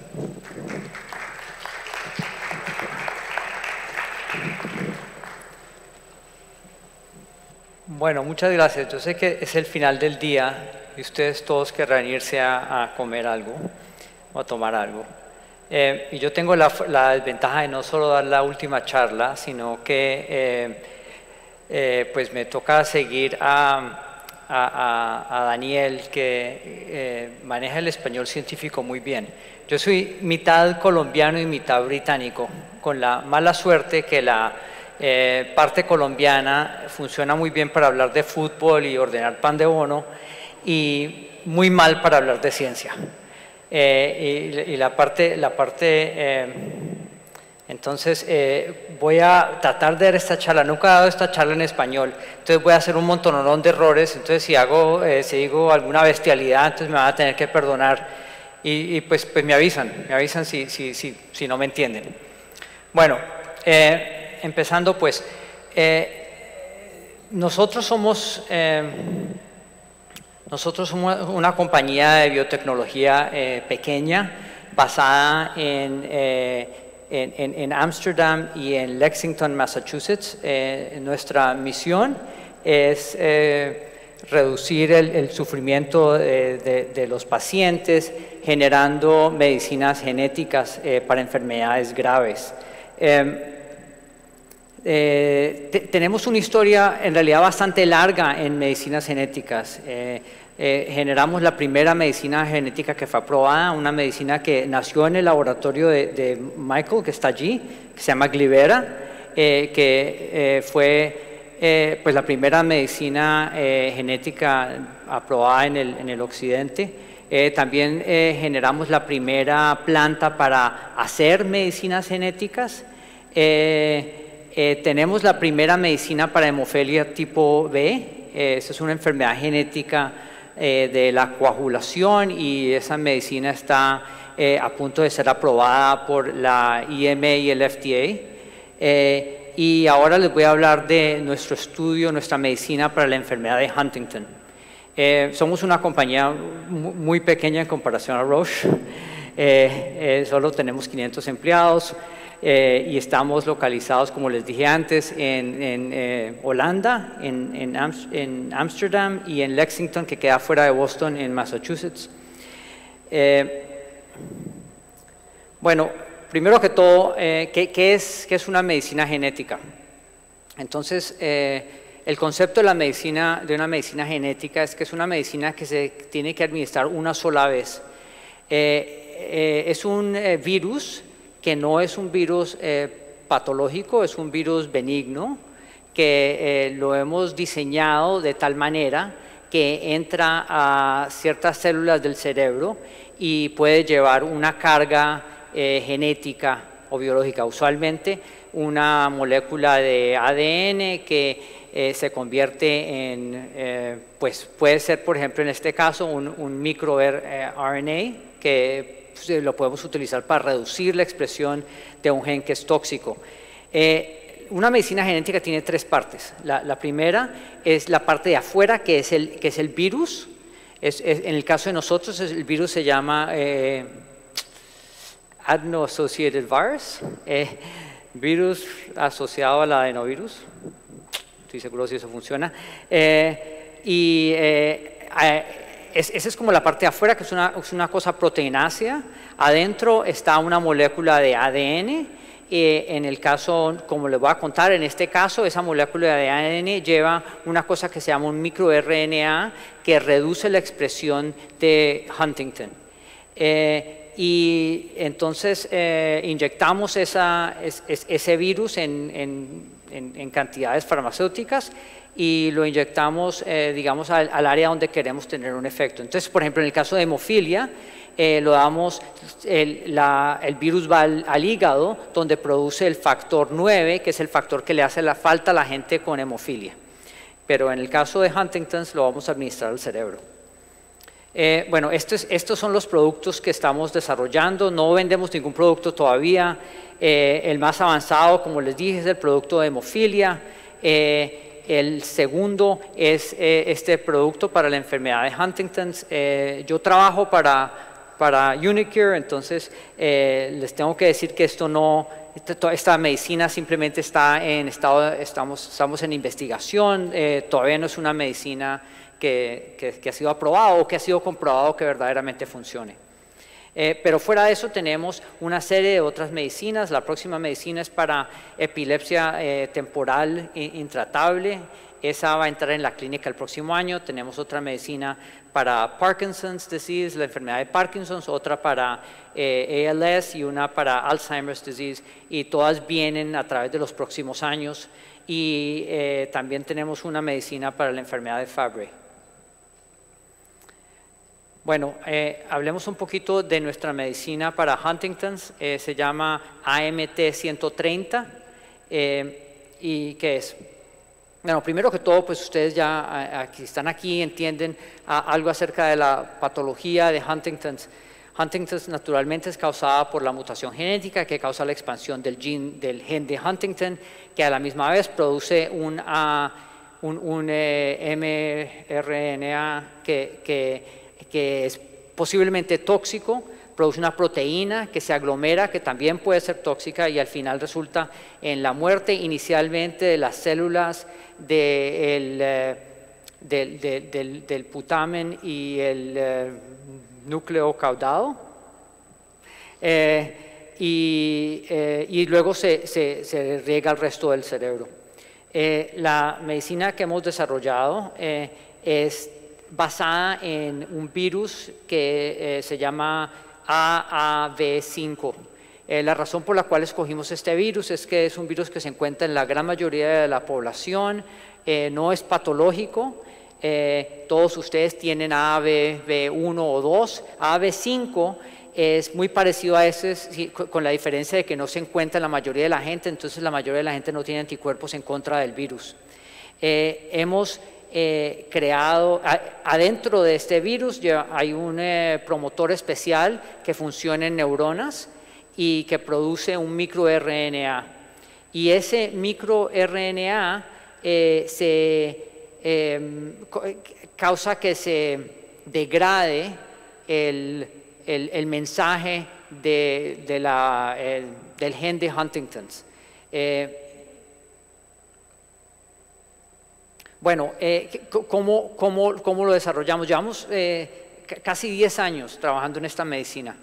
Bueno, muchas gracias. Yo sé que es el final del día y ustedes todos querrán irse a comer algo o a tomar algo. Y yo tengo la desventaja de no solo dar la última charla, sino que pues me toca seguir a Daniel, que maneja el español científico muy bien. Yo soy mitad colombiano y mitad británico, con la mala suerte que la parte colombiana funciona muy bien para hablar de fútbol y ordenar pan de bono y muy mal para hablar de ciencia. Y la parte entonces voy a tratar de dar esta charla. Nunca he dado esta charla en español, entonces voy a hacer un montonón de errores. Entonces si digo alguna bestialidad, entonces me van a tener que perdonar y pues me avisan si no me entienden. Bueno, empezando pues, nosotros somos una compañía de biotecnología pequeña, basada en Ámsterdam y en Lexington, Massachusetts. Nuestra misión es reducir el sufrimiento de los pacientes, generando medicinas genéticas para enfermedades graves. Tenemos una historia en realidad bastante larga en medicinas genéticas. Generamos la primera medicina genética que fue aprobada, una medicina que nació en el laboratorio de Michael, que está allí, que se llama Glivera, que fue pues la primera medicina genética aprobada en el occidente. También generamos la primera planta para hacer medicinas genéticas. Tenemos la primera medicina para hemofilia tipo B. Esa es una enfermedad genética de la coagulación y esa medicina está a punto de ser aprobada por la EMA y el FDA. Y ahora les voy a hablar de nuestro estudio, nuestra medicina para la enfermedad de Huntington. Somos una compañía muy pequeña en comparación a Roche. Solo tenemos 500 empleados. Y estamos localizados, como les dije antes, en Holanda, en Ámsterdam y en Lexington, que queda fuera de Boston, en Massachusetts. Bueno, primero que todo, ¿qué es una medicina genética? Entonces, el concepto de una medicina genética es que es una medicina que se tiene que administrar una sola vez. Es un virus que no es un virus patológico, es un virus benigno, que lo hemos diseñado de tal manera que entra a ciertas células del cerebro y puede llevar una carga genética o biológica, usualmente una molécula de ADN que se convierte en, pues puede ser, por ejemplo, en este caso, un microRNA que lo podemos utilizar para reducir la expresión de un gen que es tóxico. Una medicina genética tiene tres partes. La primera es la parte de afuera, que es el virus. En el caso de nosotros, el virus se llama adeno-associated virus, virus asociado al adenovirus. Estoy seguro si eso funciona. Esa es como la parte de afuera, que es una cosa proteinácea. Adentro está una molécula de ADN En el caso, como les voy a contar, en este caso, esa molécula de ADN lleva una cosa que se llama un microRNA que reduce la expresión de Huntington. Y entonces inyectamos ese virus en cantidades farmacéuticas y lo inyectamos, digamos, al área donde queremos tener un efecto. Entonces, por ejemplo, en el caso de hemofilia, lo damos, el virus va al hígado, donde produce el factor 9, que es el factor que le hace la falta a la gente con hemofilia. Pero en el caso de Huntington's lo vamos a administrar al cerebro. Bueno, estos son los productos que estamos desarrollando. No vendemos ningún producto todavía. El más avanzado, como les dije, es el producto de hemofilia. El segundo es este producto para la enfermedad de Huntington's. Yo trabajo para Unicure, entonces les tengo que decir que esta medicina simplemente está en estamos en investigación. Todavía no es una medicina que ha sido aprobado o que ha sido comprobado que verdaderamente funcione. Pero fuera de eso tenemos una serie de otras medicinas. La próxima medicina es para epilepsia temporal intratable. Esa va a entrar en la clínica el próximo año. Tenemos otra medicina para Parkinson's disease, la enfermedad de Parkinson's, otra para ALS y una para Alzheimer's disease, y todas vienen a través de los próximos años. Y también tenemos una medicina para la enfermedad de Fabry. Bueno, hablemos un poquito de nuestra medicina para Huntington's. Se llama AMT-130. ¿Y qué es? Bueno, primero que todo, pues ustedes ya están aquí, entienden algo acerca de la patología de Huntington's. Huntington's naturalmente es causada por la mutación genética que causa la expansión del gen de Huntington, que a la misma vez produce un mRNA que es posiblemente tóxico, produce una proteína que se aglomera, que también puede ser tóxica, y al final resulta en la muerte inicialmente de las células del putamen y el núcleo caudado, y luego se riega el resto del cerebro. La medicina que hemos desarrollado es basada en un virus que se llama AAV5. La razón por la cual escogimos este virus es que es un virus que se encuentra en la gran mayoría de la población, no es patológico. Todos ustedes tienen AAV1 o 2. AAV5 es muy parecido a ese, con la diferencia de que no se encuentra en la mayoría de la gente, entonces la mayoría de la gente no tiene anticuerpos en contra del virus. Hemos creado, adentro de este virus hay un promotor especial que funciona en neuronas y que produce un microRNA. Y ese microRNA causa que se degrade el mensaje del gen de Huntington's. Bueno, ¿cómo lo desarrollamos? Llevamos casi 10 años trabajando en esta medicina.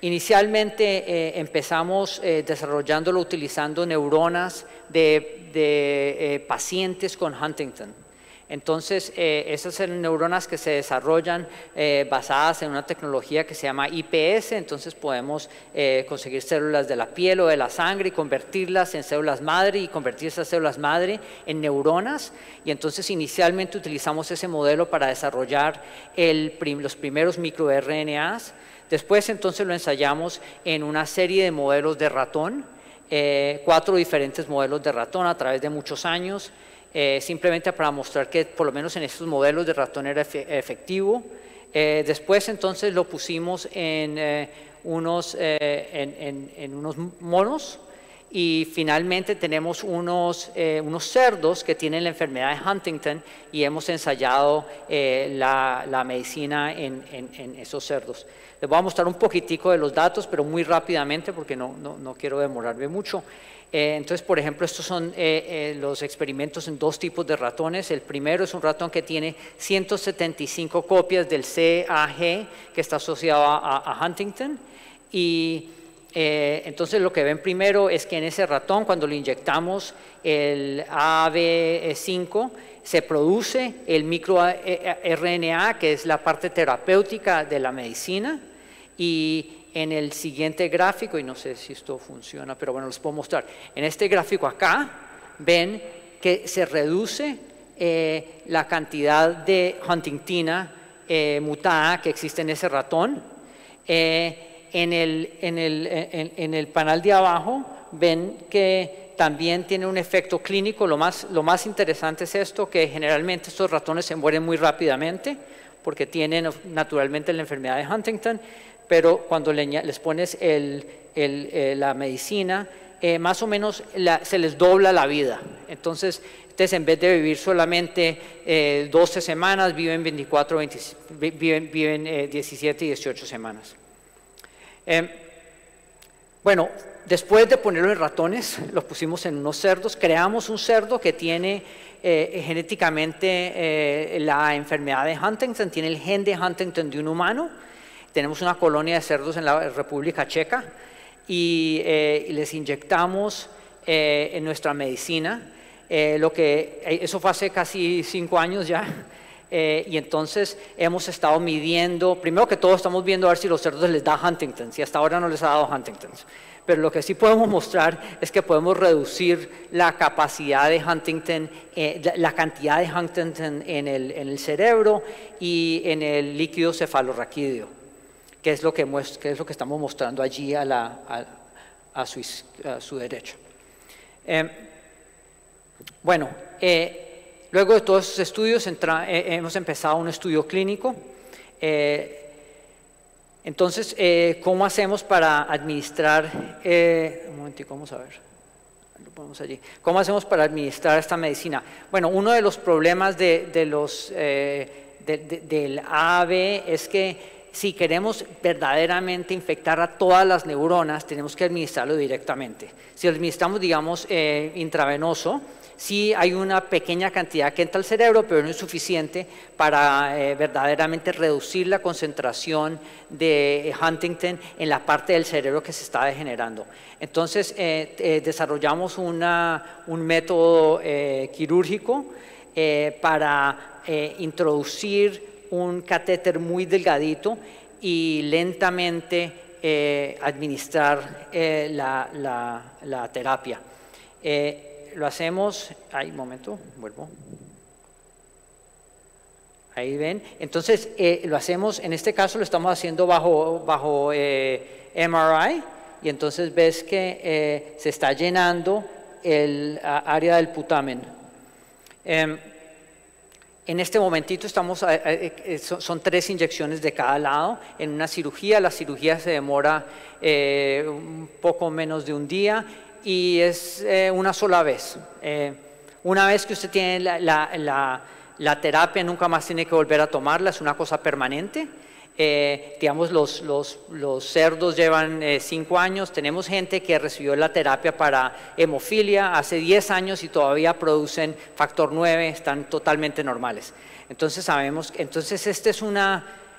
Inicialmente empezamos desarrollándolo utilizando neuronas de pacientes con Huntington. Entonces, esas son neuronas que se desarrollan basadas en una tecnología que se llama IPS. Entonces podemos conseguir células de la piel o de la sangre y convertirlas en células madre y convertir esas células madre en neuronas. Y entonces inicialmente utilizamos ese modelo para desarrollar los primeros microRNAs. Después entonces lo ensayamos en una serie de modelos de ratón, 4 diferentes modelos de ratón a través de muchos años. Simplemente para mostrar que por lo menos en estos modelos de ratón era efectivo. Después entonces lo pusimos en unos monos, y finalmente tenemos unos cerdos que tienen la enfermedad de Huntington, y hemos ensayado la medicina en esos cerdos. Les voy a mostrar un poquitico de los datos, pero muy rápidamente porque no quiero demorarme mucho. Entonces, por ejemplo, estos son los experimentos en 2 tipos de ratones. El primero es un ratón que tiene 175 copias del CAG, que está asociado a Huntington, y entonces lo que ven primero es que en ese ratón, cuando le inyectamos el AAV5, se produce el microRNA, que es la parte terapéutica de la medicina, y en el siguiente gráfico, y no sé si esto funciona, pero bueno, les puedo mostrar. En este gráfico acá, ven que se reduce la cantidad de huntingtina mutada que existe en ese ratón. En el panel de abajo ven que también tiene un efecto clínico. Lo más interesante es esto, que generalmente estos ratones se mueren muy rápidamente porque tienen naturalmente la enfermedad de Huntington, pero cuando les pones la medicina, más o menos se les dobla la vida. Entonces, en vez de vivir solamente 12 semanas, viven 17 y 18 semanas. Bueno, después de ponerlo en ratones, los pusimos en unos cerdos. Creamos un cerdo que tiene genéticamente la enfermedad de Huntington, tiene el gen de Huntington de un humano. Tenemos una colonia de cerdos en la República Checa y les inyectamos en nuestra medicina. Eso fue hace casi 5 años ya. Y entonces hemos estado midiendo, primero que todo estamos viendo a ver si los cerdos les da Huntington, si hasta ahora no les ha dado Huntington. Pero lo que sí podemos mostrar es que podemos reducir la capacidad de Huntington, la cantidad de Huntington en el cerebro y en el líquido cefalorraquídeo, que es lo que estamos mostrando allí a su derecha. Luego de todos esos estudios hemos empezado un estudio clínico. Entonces, ¿cómo hacemos para administrar? Un momentico, vamos a ver. Lo ponemos allí. ¿Cómo hacemos para administrar esta medicina? Bueno, uno de los problemas del AAV es que si queremos verdaderamente infectar a todas las neuronas, tenemos que administrarlo directamente. Si lo administramos, digamos, intravenoso, sí hay una pequeña cantidad que entra al cerebro, pero no es suficiente para verdaderamente reducir la concentración de Huntington en la parte del cerebro que se está degenerando. Entonces, desarrollamos un método quirúrgico para introducir un catéter muy delgadito y lentamente administrar la terapia. Lo hacemos, un momento, vuelvo. Ahí ven. Entonces, lo hacemos, en este caso lo estamos haciendo bajo MRI, y entonces ves que se está llenando el área del putamen. En este momentito son 3 inyecciones de cada lado. En una cirugía, la cirugía se demora un poco menos de un día y es una sola vez. Una vez que usted tiene la terapia, nunca más tiene que volver a tomarla, es una cosa permanente. Digamos, los cerdos llevan 5 años. Tenemos gente que recibió la terapia para hemofilia hace 10 años y todavía producen factor 9, están totalmente normales. Entonces sabemos,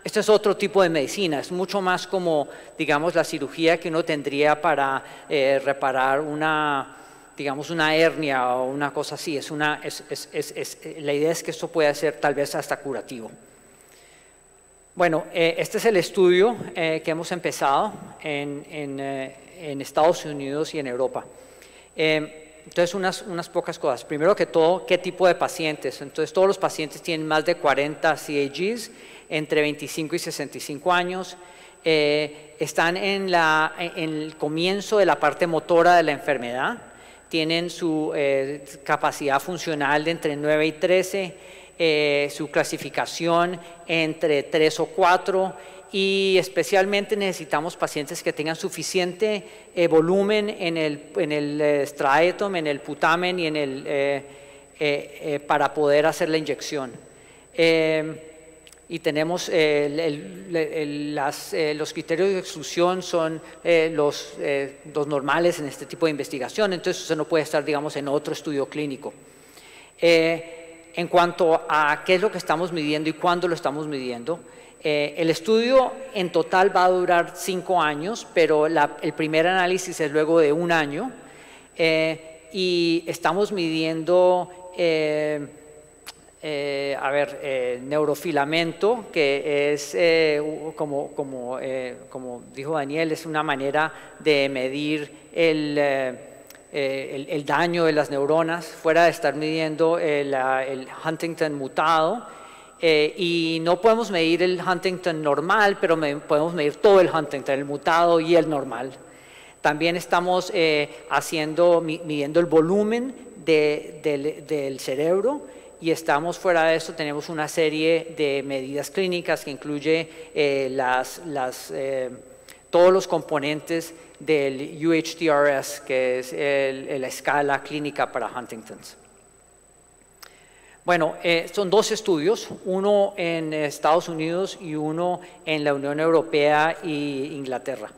este es otro tipo de medicina, es mucho más como, digamos, la cirugía que uno tendría para reparar una hernia o una cosa así. La idea es que esto pueda ser tal vez hasta curativo. Bueno, este es el estudio que hemos empezado en Estados Unidos y en Europa. Entonces, unas pocas cosas. Primero que todo, ¿qué tipo de pacientes? Entonces, todos los pacientes tienen más de 40 CAGs, entre 25 y 65 años. Están en el comienzo de la parte motora de la enfermedad. Tienen su capacidad funcional de entre 9 y 13. Su clasificación entre 3 o 4, y especialmente necesitamos pacientes que tengan suficiente volumen en el striatum, en el putamen y para poder hacer la inyección. Y tenemos los criterios de exclusión son los normales en este tipo de investigación, entonces usted no puede estar, digamos, en otro estudio clínico. En cuanto a qué es lo que estamos midiendo y cuándo lo estamos midiendo, el estudio en total va a durar 5 años, pero el primer análisis es luego de 1 año, y estamos midiendo neurofilamento, que es, como dijo Daniel, es una manera de medir el daño de las neuronas, fuera de estar midiendo el Huntington mutado. Y no podemos medir el Huntington normal, pero podemos medir todo el Huntington, el mutado y el normal. También estamos midiendo el volumen del cerebro, y estamos, fuera de eso, tenemos una serie de medidas clínicas que incluye todos los componentes del UHDRS, que es la escala clínica para Huntington's. Bueno, son 2 estudios, uno en Estados Unidos y uno en la Unión Europea e Inglaterra.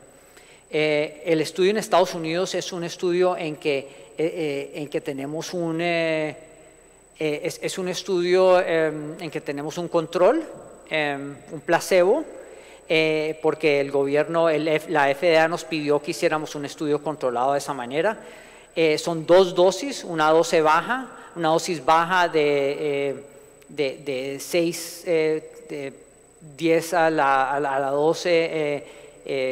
El estudio en Estados Unidos es un estudio en que tenemos un estudio en que tenemos un control, un placebo, porque el gobierno, la FDA nos pidió que hiciéramos un estudio controlado de esa manera. Son 2 dosis, una dosis baja de 10 a la 12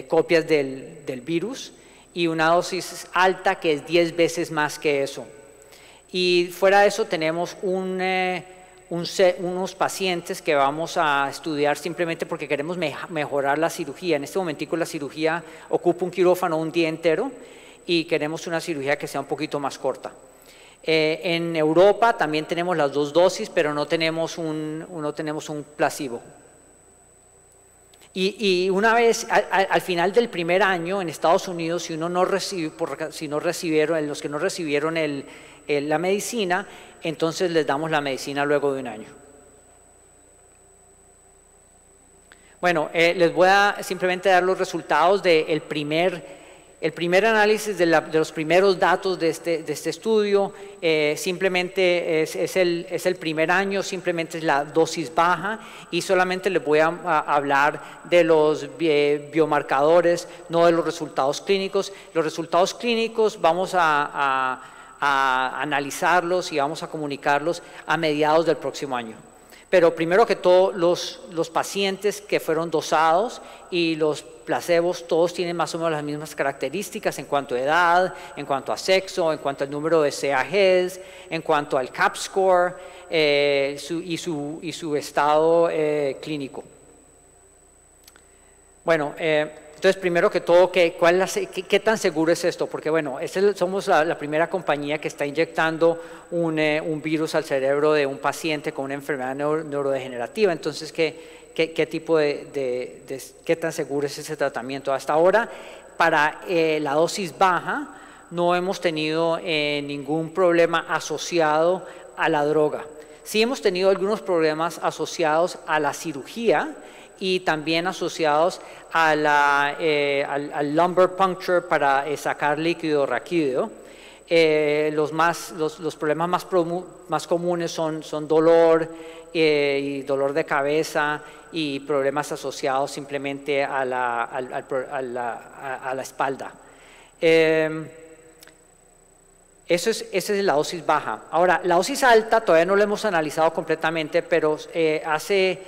copias del virus, y una dosis alta que es 10 veces más que eso. Y fuera de eso tenemos unos pacientes que vamos a estudiar simplemente porque queremos mejorar la cirugía. En este momentico la cirugía ocupa un quirófano un día entero, y queremos una cirugía que sea un poquito más corta. En Europa también tenemos las 2 dosis, pero no tenemos un placebo. Y una vez, al final del primer año en Estados Unidos, los que no recibieron la medicina, entonces les damos la medicina luego de 1 año. Bueno, les voy a simplemente dar los resultados del primer análisis de los primeros datos de este estudio. Simplemente es el primer año, simplemente es la dosis baja, y solamente les voy a hablar de los biomarcadores, no de los resultados clínicos. Los resultados clínicos vamos a analizarlos y vamos a comunicarlos a mediados del próximo año. Pero primero que todo, los pacientes que fueron dosados y los placebos, todos tienen más o menos las mismas características en cuanto a edad, en cuanto a sexo, en cuanto al número de CAGs, en cuanto al CAP score y su estado clínico. Bueno, entonces primero que todo, ¿qué tan seguro es esto? Porque bueno, somos la primera compañía que está inyectando un virus al cerebro de un paciente con una enfermedad neurodegenerativa. Entonces, ¿qué tan seguro es ese tratamiento? Hasta ahora, para la dosis baja, no hemos tenido ningún problema asociado a la droga. Sí hemos tenido algunos problemas asociados a la cirugía y también asociados al lumbar puncture para sacar líquido raquídeo. Los problemas más comunes son dolor y dolor de cabeza, y problemas asociados simplemente a la espalda. Esa es la dosis baja. Ahora, la dosis alta todavía no la hemos analizado completamente, pero hace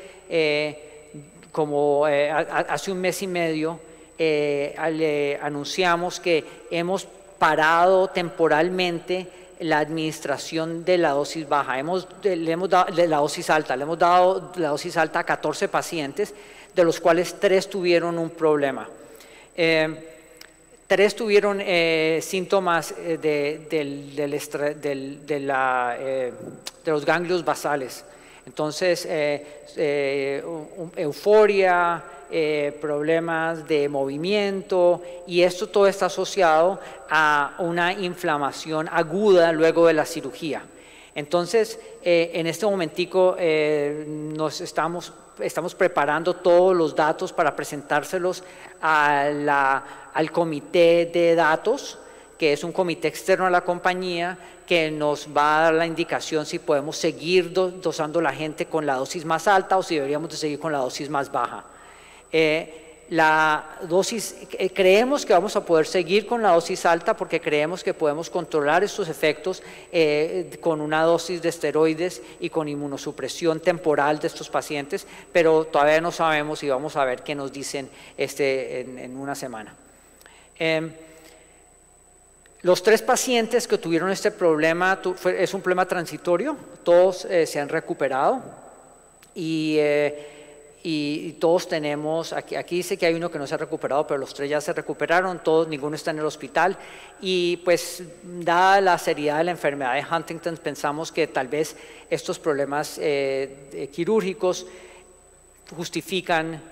un mes y medio anunciamos que hemos parado temporalmente la administración de la dosis baja. Le hemos dado la dosis alta a 14 pacientes, de los cuales 3 tuvieron un problema. 3 tuvieron síntomas de los ganglios basales. Entonces, euforia, problemas de movimiento, y todo está asociado a una inflamación aguda luego de la cirugía. Entonces, en este momentico estamos preparando todos los datos para presentárselos al comité de datos, que es un comité externo a la compañía que nos va a dar la indicación si podemos seguir dosando a la gente con la dosis más alta o si deberíamos de seguir con la dosis más baja. La dosis, creemos que vamos a poder seguir con la dosis alta porque creemos que podemos controlar estos efectos con una dosis de esteroides y con inmunosupresión temporal de estos pacientes, pero todavía no sabemos y vamos a ver qué nos dicen en una semana. Los 3 pacientes que tuvieron este problema, es un problema transitorio, todos se han recuperado y todos tenemos, aquí dice que hay uno que no se ha recuperado, pero los 3 ya se recuperaron, todos, ninguno está en el hospital y pues dada la seriedad de la enfermedad de Huntington pensamos que tal vez estos problemas quirúrgicos justifican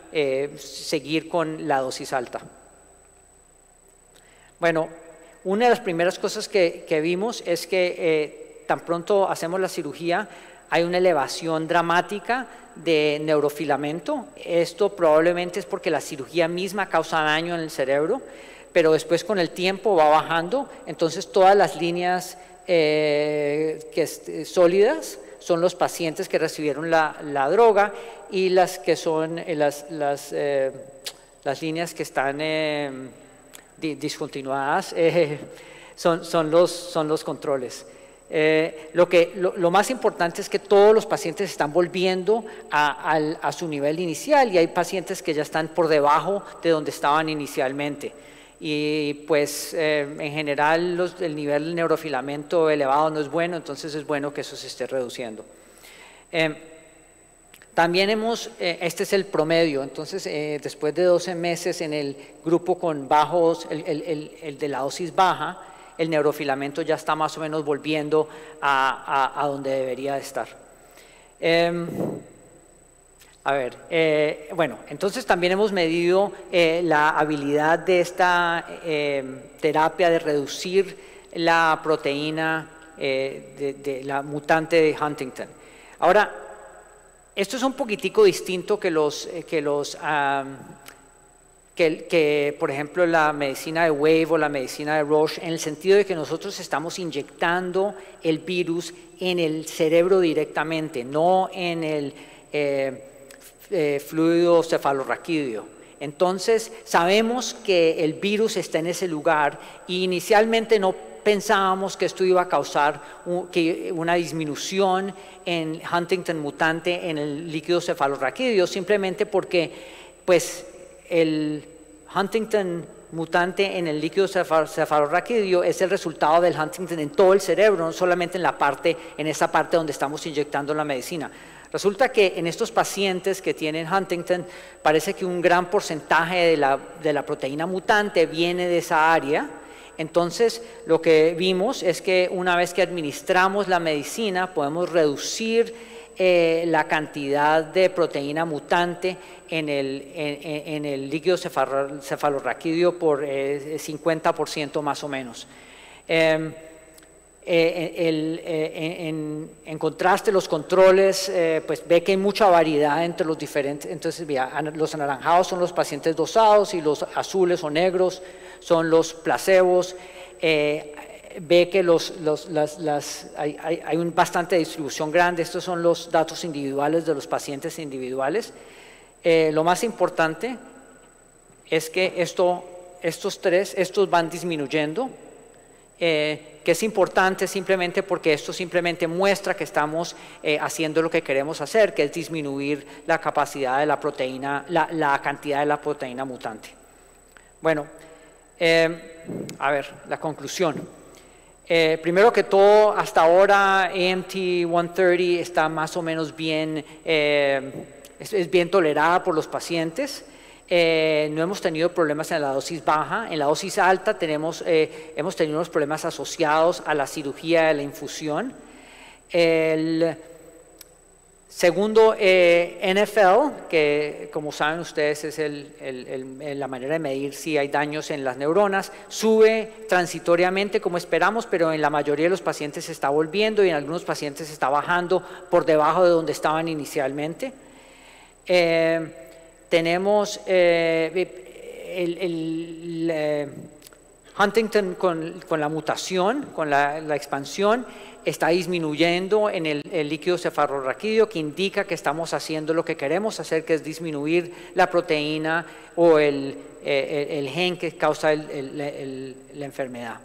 seguir con la dosis alta. Bueno, una de las primeras cosas que vimos es que tan pronto hacemos la cirugía hay una elevación dramática de neurofilamento. Esto probablemente es porque la cirugía misma causa daño en el cerebro, pero después con el tiempo va bajando, entonces todas las líneas sólidas son los pacientes que recibieron la droga y las que son las líneas que están discontinuadas son los controles. Lo más importante es que todos los pacientes están volviendo a su nivel inicial y hay pacientes que ya están por debajo de donde estaban inicialmente. Y pues en general el nivel de neurofilamento elevado no es bueno, entonces es bueno que eso se esté reduciendo. También este es el promedio, entonces después de 12 meses en el grupo con bajos, el de la dosis baja, el neurofilamento ya está más o menos volviendo a donde debería estar. Bueno, entonces también hemos medido la habilidad de esta terapia de reducir la proteína de la mutante de Huntington. Ahora, esto es un poquitico distinto que por ejemplo la medicina de Wave o la medicina de Roche, en el sentido de que nosotros estamos inyectando el virus en el cerebro directamente, no en el fluido cefalorraquídeo. Entonces sabemos que el virus está en ese lugar y inicialmente no pensábamos que esto iba a causar una disminución en Huntington mutante en el líquido cefalorraquídeo, simplemente porque pues el Huntington mutante en el líquido cefalorraquídeo es el resultado del Huntington en todo el cerebro, no solamente en esa parte donde estamos inyectando la medicina. Resulta que en estos pacientes que tienen Huntington parece que un gran porcentaje de la proteína mutante viene de esa área. Entonces lo que vimos es que una vez que administramos la medicina podemos reducir la cantidad de proteína mutante en el líquido cefalorraquídeo por 50% más o menos. En contraste, los controles, pues ve que hay mucha variedad entre los diferentes. Entonces, los anaranjados son los pacientes dosados y los azules o negros son los placebos. Ve que hay bastante distribución grande. Estos son los datos individuales de los pacientes individuales. Lo más importante es que estos van disminuyendo, que es importante simplemente porque esto simplemente muestra que estamos haciendo lo que queremos hacer, que es disminuir la capacidad de la proteína, la cantidad de la proteína mutante. Bueno, la conclusión. Primero que todo, hasta ahora AMT-130 está más o menos bien, es bien tolerada por los pacientes. No hemos tenido problemas en la dosis baja. En la dosis alta hemos tenido unos problemas asociados a la cirugía de la infusión. El segundo, NFL, que como saben ustedes es la manera de medir si hay daños en las neuronas, sube transitoriamente como esperamos, pero en la mayoría de los pacientes se está volviendo y en algunos pacientes se está bajando por debajo de donde estaban inicialmente. Tenemos Huntington con la mutación, con la expansión, está disminuyendo en el líquido cefalorraquídeo, que indica que estamos haciendo lo que queremos hacer, que es disminuir la proteína o el gen que causa la enfermedad.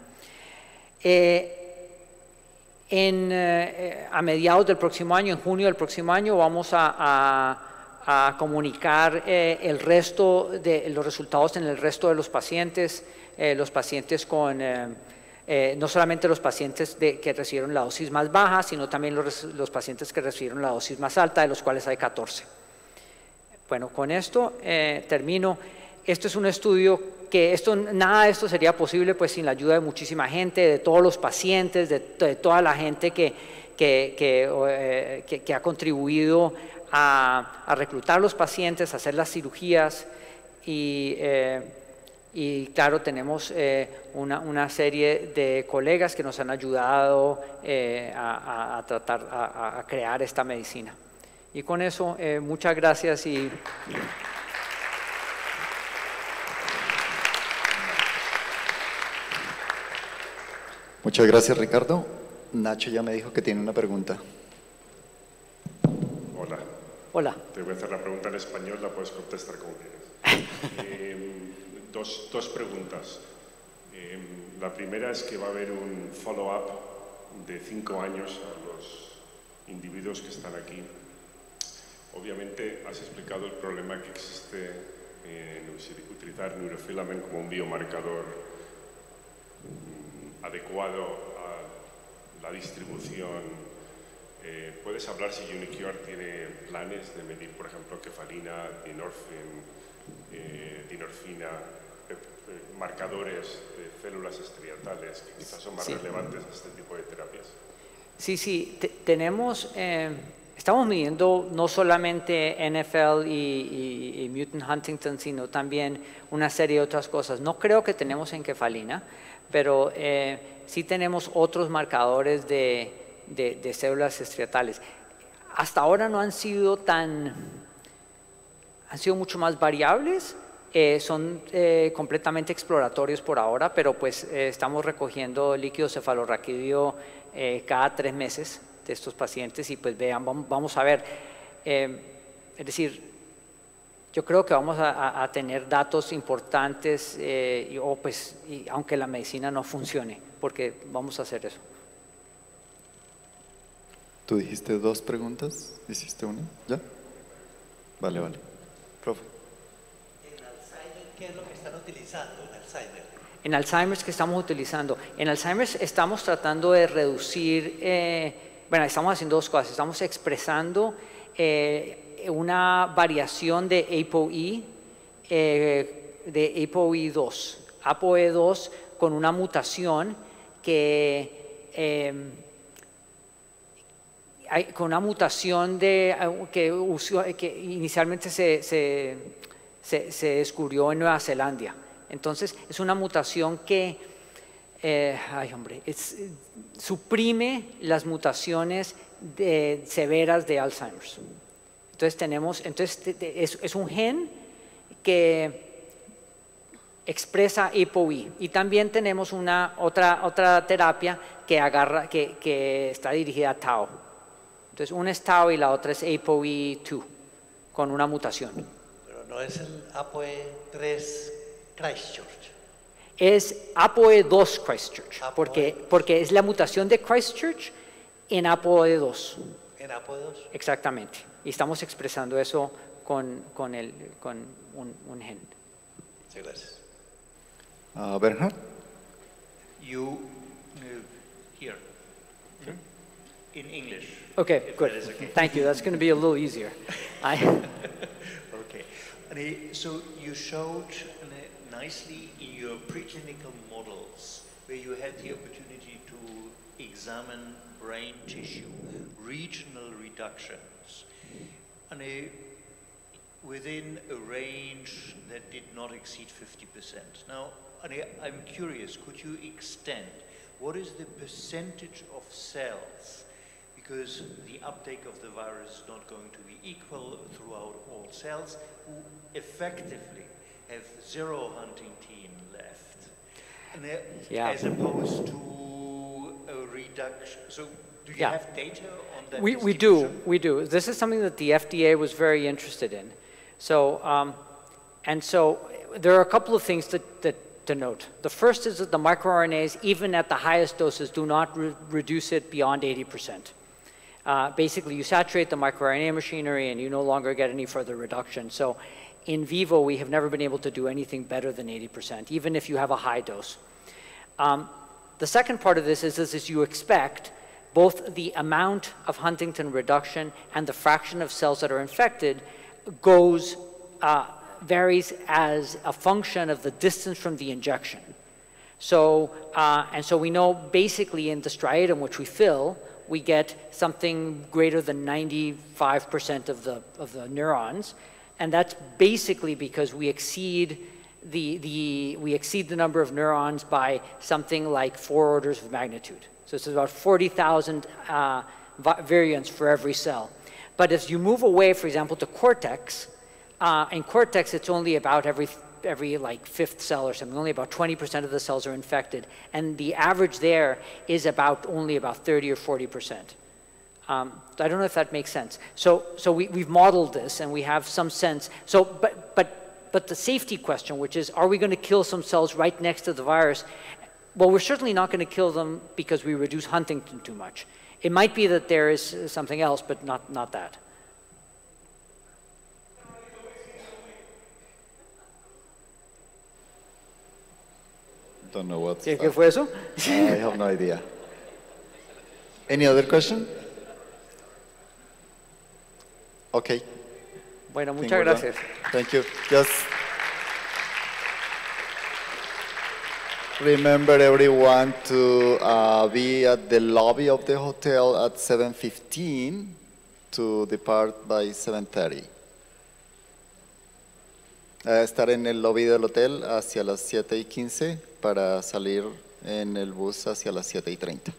A mediados del próximo año, en junio del próximo año, vamos a comunicar el resto de los resultados en el resto de los pacientes con, no solamente los pacientes que recibieron la dosis más baja, sino también los pacientes que recibieron la dosis más alta, de los cuales hay 14. Bueno, con esto termino. Esto es un estudio que nada de esto sería posible pues sin la ayuda de muchísima gente, de todos los pacientes, de toda la gente que ha contribuido a reclutar los pacientes, a hacer las cirugías y claro, tenemos una serie de colegas que nos han ayudado a crear esta medicina. Y con eso, muchas gracias y... Muchas gracias, Ricardo. Nacho ya me dijo que tiene una pregunta. Hola. Hola. Te voy a hacer la pregunta en español, la puedes contestar como quieras. Dos preguntas. La primera es que va a haber un follow-up de 5 años a los individuos que están aquí. Obviamente has explicado el problema que existe en utilizar neurofilament como un biomarcador adecuado a la distribución. ¿Puedes hablar si uniQure tiene planes de medir, por ejemplo, kefalina, dinorfina, marcadores de células estriatales que quizás son más relevantes a este tipo de terapias? Sí, tenemos, estamos midiendo no solamente NFL y mutant Huntington, sino también una serie de otras cosas. No creo que tenemos encefalina, pero sí tenemos otros marcadores de células estriatales. Hasta ahora no han sido han sido mucho más variables, son completamente exploratorios por ahora, pero pues estamos recogiendo líquido cefalorraquídeo cada 3 meses de estos pacientes y pues vamos a ver, es decir, yo creo que vamos a tener datos importantes, aunque la medicina no funcione, porque vamos a hacer eso. ¿Tú dijiste 2 preguntas? ¿Hiciste una? ¿Ya? Vale. Profe. ¿En Alzheimer qué es lo que están utilizando en Alzheimer? En Alzheimer, ¿qué estamos utilizando? En Alzheimer estamos tratando de reducir, estamos haciendo 2 cosas. Estamos expresando una variación de ApoE, de ApoE2. ApoE2 con una mutación que inicialmente se descubrió en Nueva Zelanda. Entonces es una mutación que suprime las mutaciones severas de Alzheimer. Entonces es un gen que expresa ApoE y también tenemos otra terapia que está dirigida a Tau. Entonces una es Tau y la otra es ApoE2 con una mutación. Pero no es el ApoE3 Christchurch. Es ApoE2 Christchurch, porque es la mutación de Christchurch en ApoE2. ¿En ApoE2? Exactamente. Y estamos expresando eso con un gen. Muchas gracias. Bernhard. Here. In English. Okay, good. Okay. Thank you. That's going to be a little easier. Okay. So you showed nicely in your preclinical models where you had the opportunity to examine brain tissue, regional reductions, within a range that did not exceed 50%. Now, I'm curious, could you extend what is the percentage of cells, because the uptake of the virus is not going to be equal throughout all cells, who effectively have 0 huntingtin left? Yeah. As opposed to a reduction. So do you Yeah. have data on that? We do. This is something that the FDA was very interested in. So, and so there are a couple of things to note. The first is that the microRNAs, even at the highest doses, do not reduce it beyond 80%. Basically, you saturate the microRNA machinery and you no longer get any further reduction. So in vivo, we have never been able to do anything better than 80%, even if you have a high dose. The second part of this is you expect both the amount of Huntington reduction and the fraction of cells that are infected varies as a function of the distance from the injection. So, and so we know basically in the striatum, which we fill, we get something greater than 95% of the neurons, and that's basically because we exceed the number of neurons by something like 4 orders of magnitude. So it's about 40,000 variants for every cell. But as you move away, for example, to cortex, in cortex it's only about every like fifth cell or something, only about 20% of the cells are infected. And the average there is only about 30 or 40%. I don't know if that makes sense. So we've modeled this and we have some sense. So, but the safety question, which is, are we going to kill some cells right next to the virus? Well, we're certainly not going to kill them because we reduce Huntington too much. It might be that there is something else, but not that. Don't know what. ¿Qué fue eso? I have no idea. Any other question? Okay. Bueno, muchas gracias. Thank you. Just remember everyone to be at the lobby of the hotel at 7:15 to depart by 7:30. Estar en el lobby del hotel hacia las 7:15 para salir en el bus hacia las 7:30.